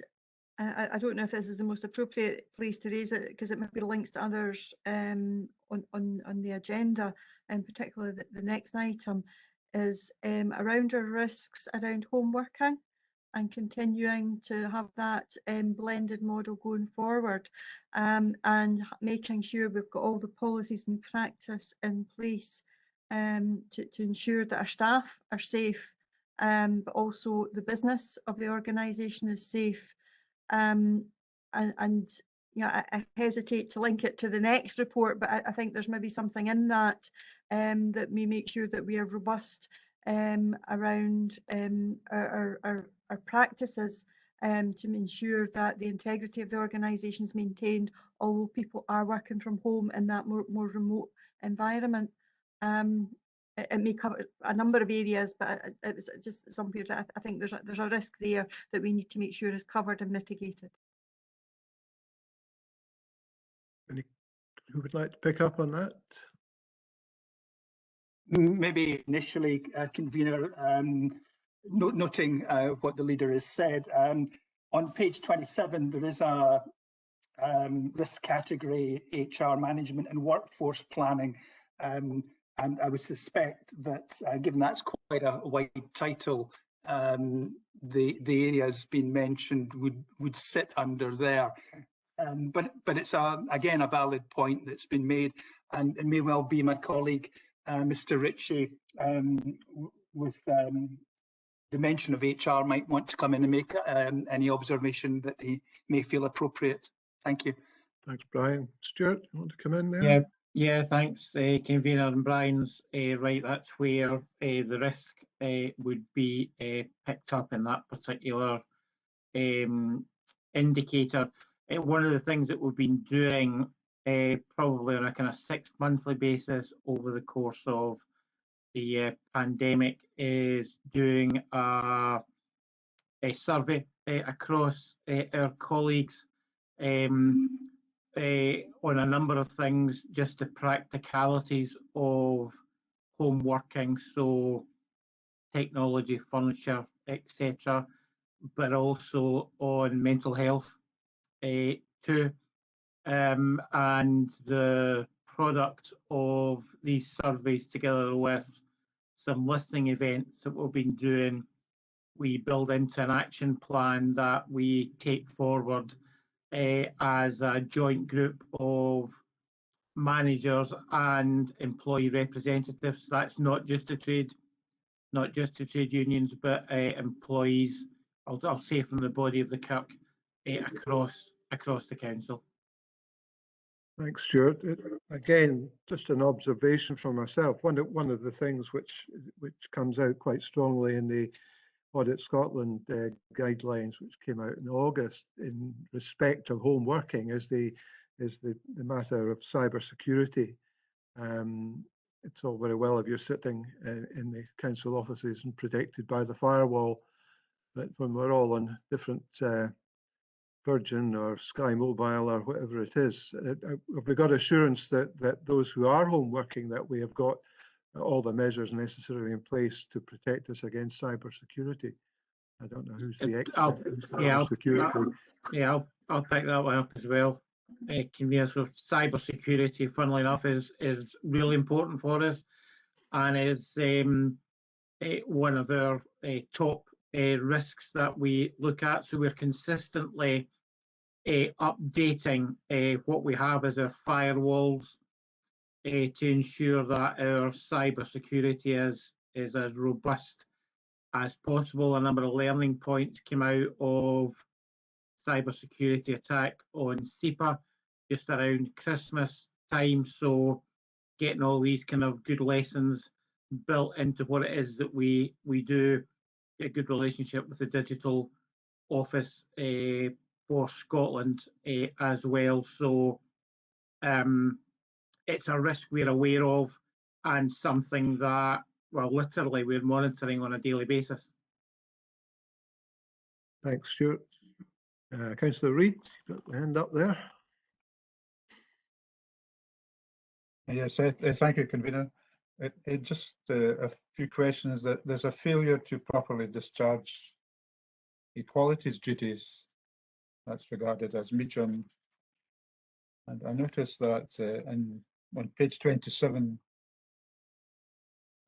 I don't know if this is the most appropriate place to raise it because it might be links to others on the agenda, and particularly the next item is around our risks around home working and continuing to have that blended model going forward, and making sure we've got all the policies and practice in place to ensure that our staff are safe, but also the business of the organisation is safe. And yeah, I hesitate to link it to the next report, but I think there's maybe something in that that may make sure that we are robust around our practices to ensure that the integrity of the organisation is maintained, although people are working from home in that more remote environment. It may cover a number of areas, but it was just something that I think there's a risk there that we need to make sure is covered and mitigated. Who would like to pick up on that? Maybe initially, Convener, noting what the leader has said. On page 27, there is a risk category, HR management and workforce planning. And I would suspect that, given that's quite a wide title, the areas being mentioned would sit under there. But it's again a valid point that's been made, and it may well be my colleague Mr. Ritchie with the mention of HR might want to come in and make any observation that he may feel appropriate. Thank you. Thanks, Brian. Stuart, you want to come in there? Yeah, thanks, Convener, and Brian's right. That's where the risk would be picked up in that particular indicator. One of the things that we've been doing probably on a kind of 6 monthly basis over the course of the pandemic is doing a survey across our colleagues on a number of things, just the practicalities of home working, so technology, furniture, etc., but also on mental health too. And the product of these surveys, together with some listening events that we've been doing, we build into an action plan that we take forward as a joint group of managers and employee representatives. That's not just the trade unions, but employees, I'll say from the body of the Kirk, across the council. Thanks, Stuart. Again, just an observation from myself. One of the things which comes out quite strongly in the Audit Scotland guidelines, which came out in August, in respect of home working, is the matter of cyber security. It's all very well if you're sitting in the council offices and protected by the firewall, but when we're all on different Virgin or Sky Mobile or whatever it is, have we got assurance that those who are home working, that we have got all the measures necessarily in place to protect us against cyber security? I don't know who's the expert in cyber security. I'll pick that one up as well. Convener, so cyber security, funnily enough, is really important for us, and is one of our top risks that we look at. So we're consistently updating what we have as our firewalls to ensure that our cyber security is as robust as possible. A number of learning points came out of cyber security attack on SEPA just around Christmas time. So getting all these kind of good lessons built into what it is that we do, a good relationship with the digital office for Scotland as well. So it's a risk we're aware of and something that, well, literally we're monitoring on a daily basis. Thanks, Stuart. Councillor Reid, got the hand up there. Yes, thank you, Convener. Just a few questions. That there's a failure to properly discharge equalities duties. That's regarded as mutual. And I noticed that on page 27,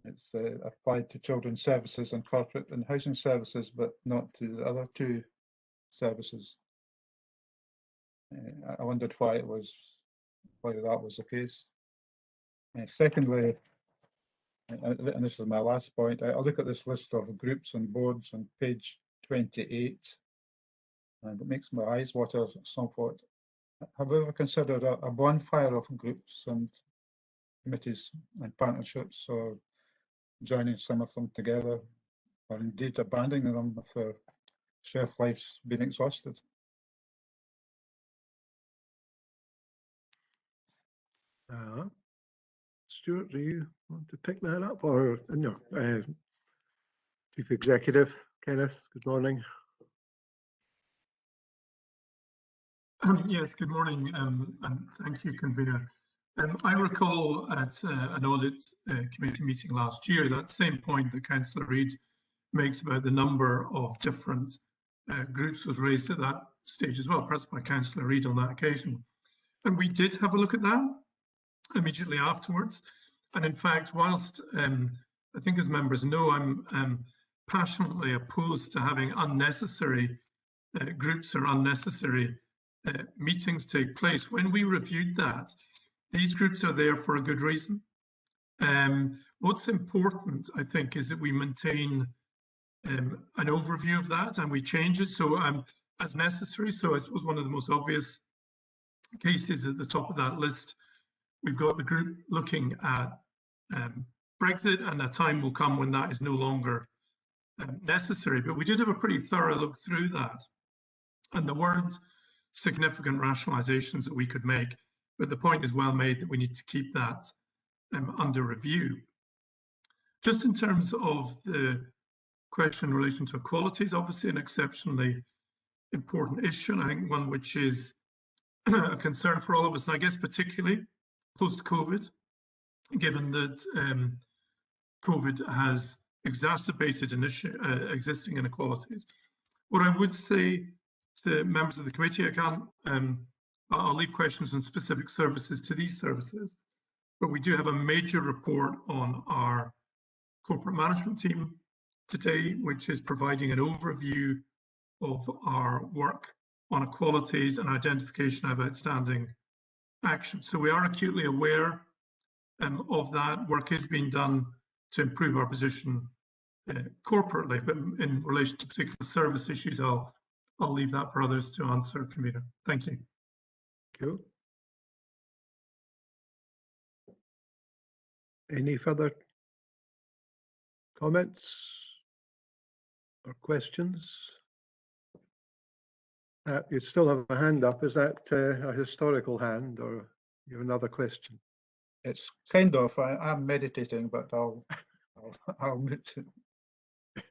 it's applied to children's services and corporate and housing services, but not to the other two services. I wondered whether that was the case. Secondly, and this is my last point, I look at this list of groups and boards on page 28, and it makes my eyes water somewhat. Have we ever considered a bonfire of groups and committees and partnerships, or joining some of them together, or indeed abandoning them if their shelf life's been exhausted? Stuart, do you want to pick that up, or no? Chief Executive Kenneth, good morning. Yes, good morning, and thank you, Convener. I recall at an audit committee meeting last year that same point that Councillor Reid makes about the number of different groups was raised at that stage as well, perhaps by Councillor Reid on that occasion. And we did have a look at that immediately afterwards. And in fact, whilst I think as members know, I'm passionately opposed to having unnecessary groups or unnecessary meetings take place. When we reviewed that, these groups are there for a good reason. What's important, I think, is that we maintain an overview of that and we change it so as necessary. So I suppose one of the most obvious cases at the top of that list, we've got the group looking at Brexit, and a time will come when that is no longer necessary. But we did have a pretty thorough look through that, and there weren't significant rationalizations that we could make. But the point is well made that we need to keep that under review. Just in terms of the question in relation to equalities, obviously an exceptionally important issue, and I think one which is a concern for all of us, and I guess particularly post-COVID, given that COVID has exacerbated an issue, existing inequalities. What I would say to members of the committee, I'll leave questions on specific services to these services, but we do have a major report on our corporate management team today, which is providing an overview of our work on equalities and identification of outstanding action. So we are acutely aware of that. Work is being done to improve our position corporately, but in relation to particular service issues, I'll leave that for others to answer, Convener. Thank you. Cool. Any further comments or questions? You still have a hand up. Is that a historical hand, or you have another question? It's kind of, I'm meditating, but I'll admit it.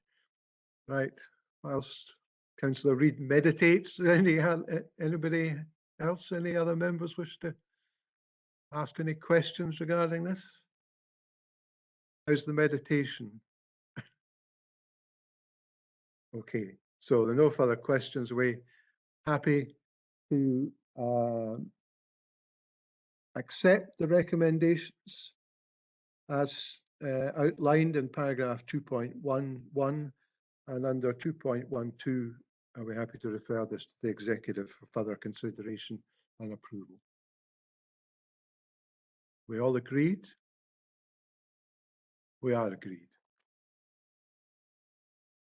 Right. Whilst Councillor Reid meditates, anybody else, any other members wish to ask any questions regarding this? How's the meditation? Okay, so there are no further questions. We happy to accept the recommendations as outlined in paragraph 2.11, and under 2.12, are we happy to refer this to the executive for further consideration and approval? We all agreed? We are agreed.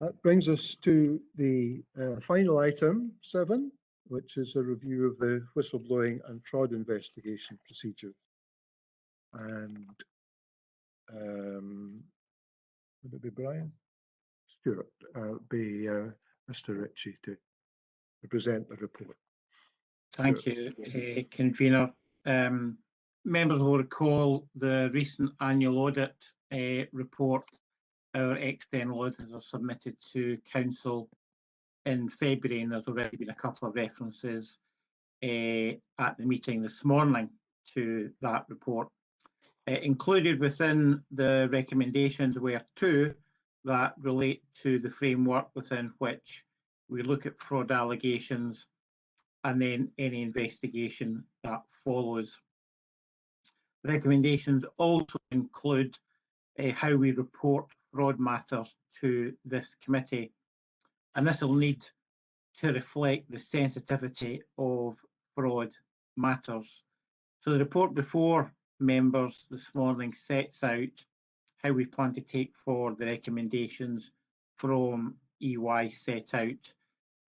That brings us to the final item 7, which is a review of the whistleblowing and fraud investigation procedure. And would it be Brian? Stuart, be Mr. Ritchie to present the report. Thank you, Convener. Members will recall the recent annual audit report our external auditors submitted to Council in February, and there's already been a couple of references at the meeting this morning to that report. Included within the recommendations were 2 that relate to the framework within which we look at fraud allegations and then any investigation that follows. The recommendations also include how we report fraud matters to this committee, and this will need to reflect the sensitivity of fraud matters. So the report before members this morning sets out how we plan to take forward the recommendations from EY set out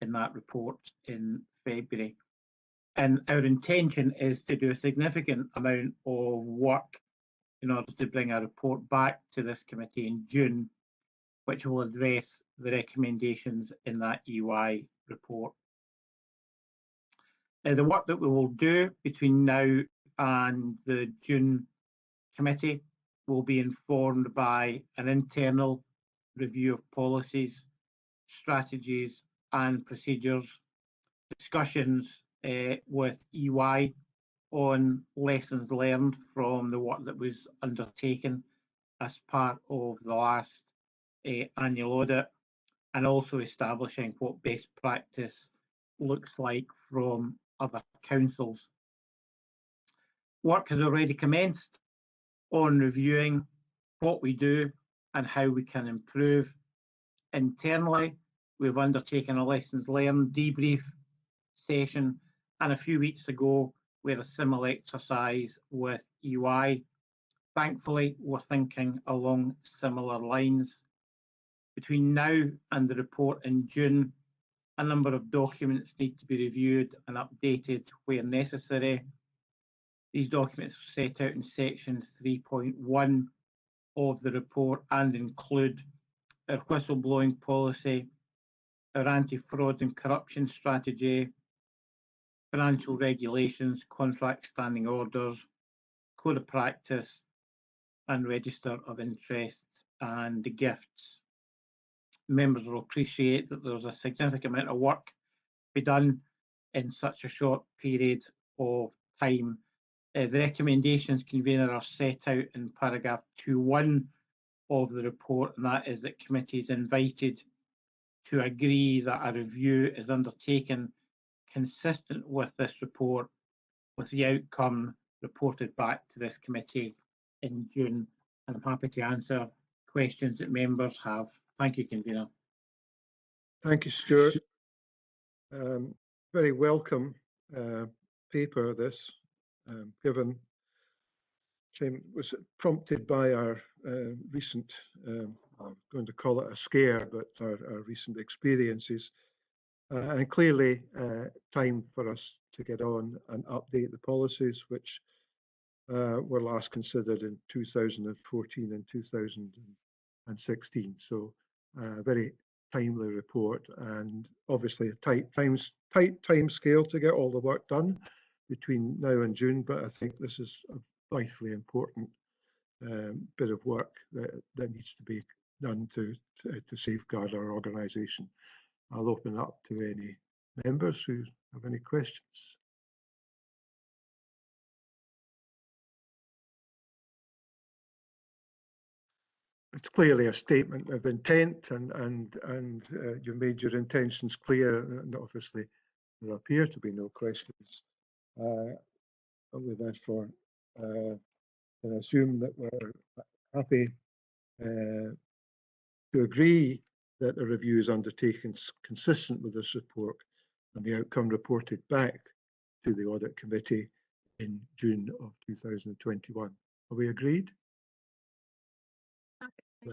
in that report in February. And our intention is to do a significant amount of work in order to bring a report back to this committee in June, which will address the recommendations in that EY report. The work that we will do between now and the June committee will be informed by an internal review of policies, strategies and procedures, discussions with EY on lessons learned from the work that was undertaken as part of the last annual audit, and also establishing what best practice looks like from other councils. Work has already commenced on reviewing what we do and how we can improve. Internally, we've undertaken a lessons learned debrief session, and a few weeks ago we had a similar exercise with EY. Thankfully, we're thinking along similar lines. Between now and the report in June, a number of documents need to be reviewed and updated where necessary. These documents are set out in section 3.1 of the report and include our whistleblowing policy, our anti-fraud and corruption strategy, financial regulations, contract standing orders, code of practice, and register of interests and gifts. Members will appreciate that there's a significant amount of work to be done in such a short period of time. The recommendations, Convener, are set out in paragraph 2.1 of the report, and that is that committee is invited to agree that a review is undertaken consistent with this report, with the outcome reported back to this committee in June. And I'm happy to answer questions that members have. Thank you, Convener. Thank you, Stuart. very welcome paper, this, given was prompted by our recent, I'm going to call it a scare, but our recent experiences. And clearly time for us to get on and update the policies, which were last considered in 2014 and 2016. So very timely report, and obviously a tight time scale to get all the work done between now and June. But I think this is a vitally important bit of work that needs to be done to safeguard our organisation. I'll open up to any members who have any questions. It's clearly a statement of intent, and you made your intentions clear, and obviously there appear to be no questions. We therefore can assume that we're happy to agree that the review is undertaken consistent with this report and the outcome reported back to the Audit Committee in June of 2021. Are we agreed? We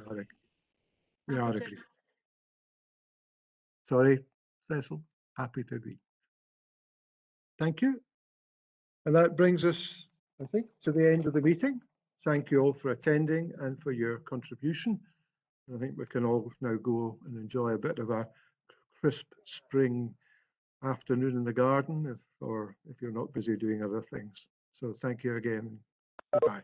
are agreed. Sorry, Cecil, happy to agree. Thank you. And that brings us, I think, to the end of the meeting. Thank you all for attending and for your contribution. I think we can all now go and enjoy a bit of a crisp spring afternoon in the garden, or if you're not busy doing other things. So thank you again. Goodbye.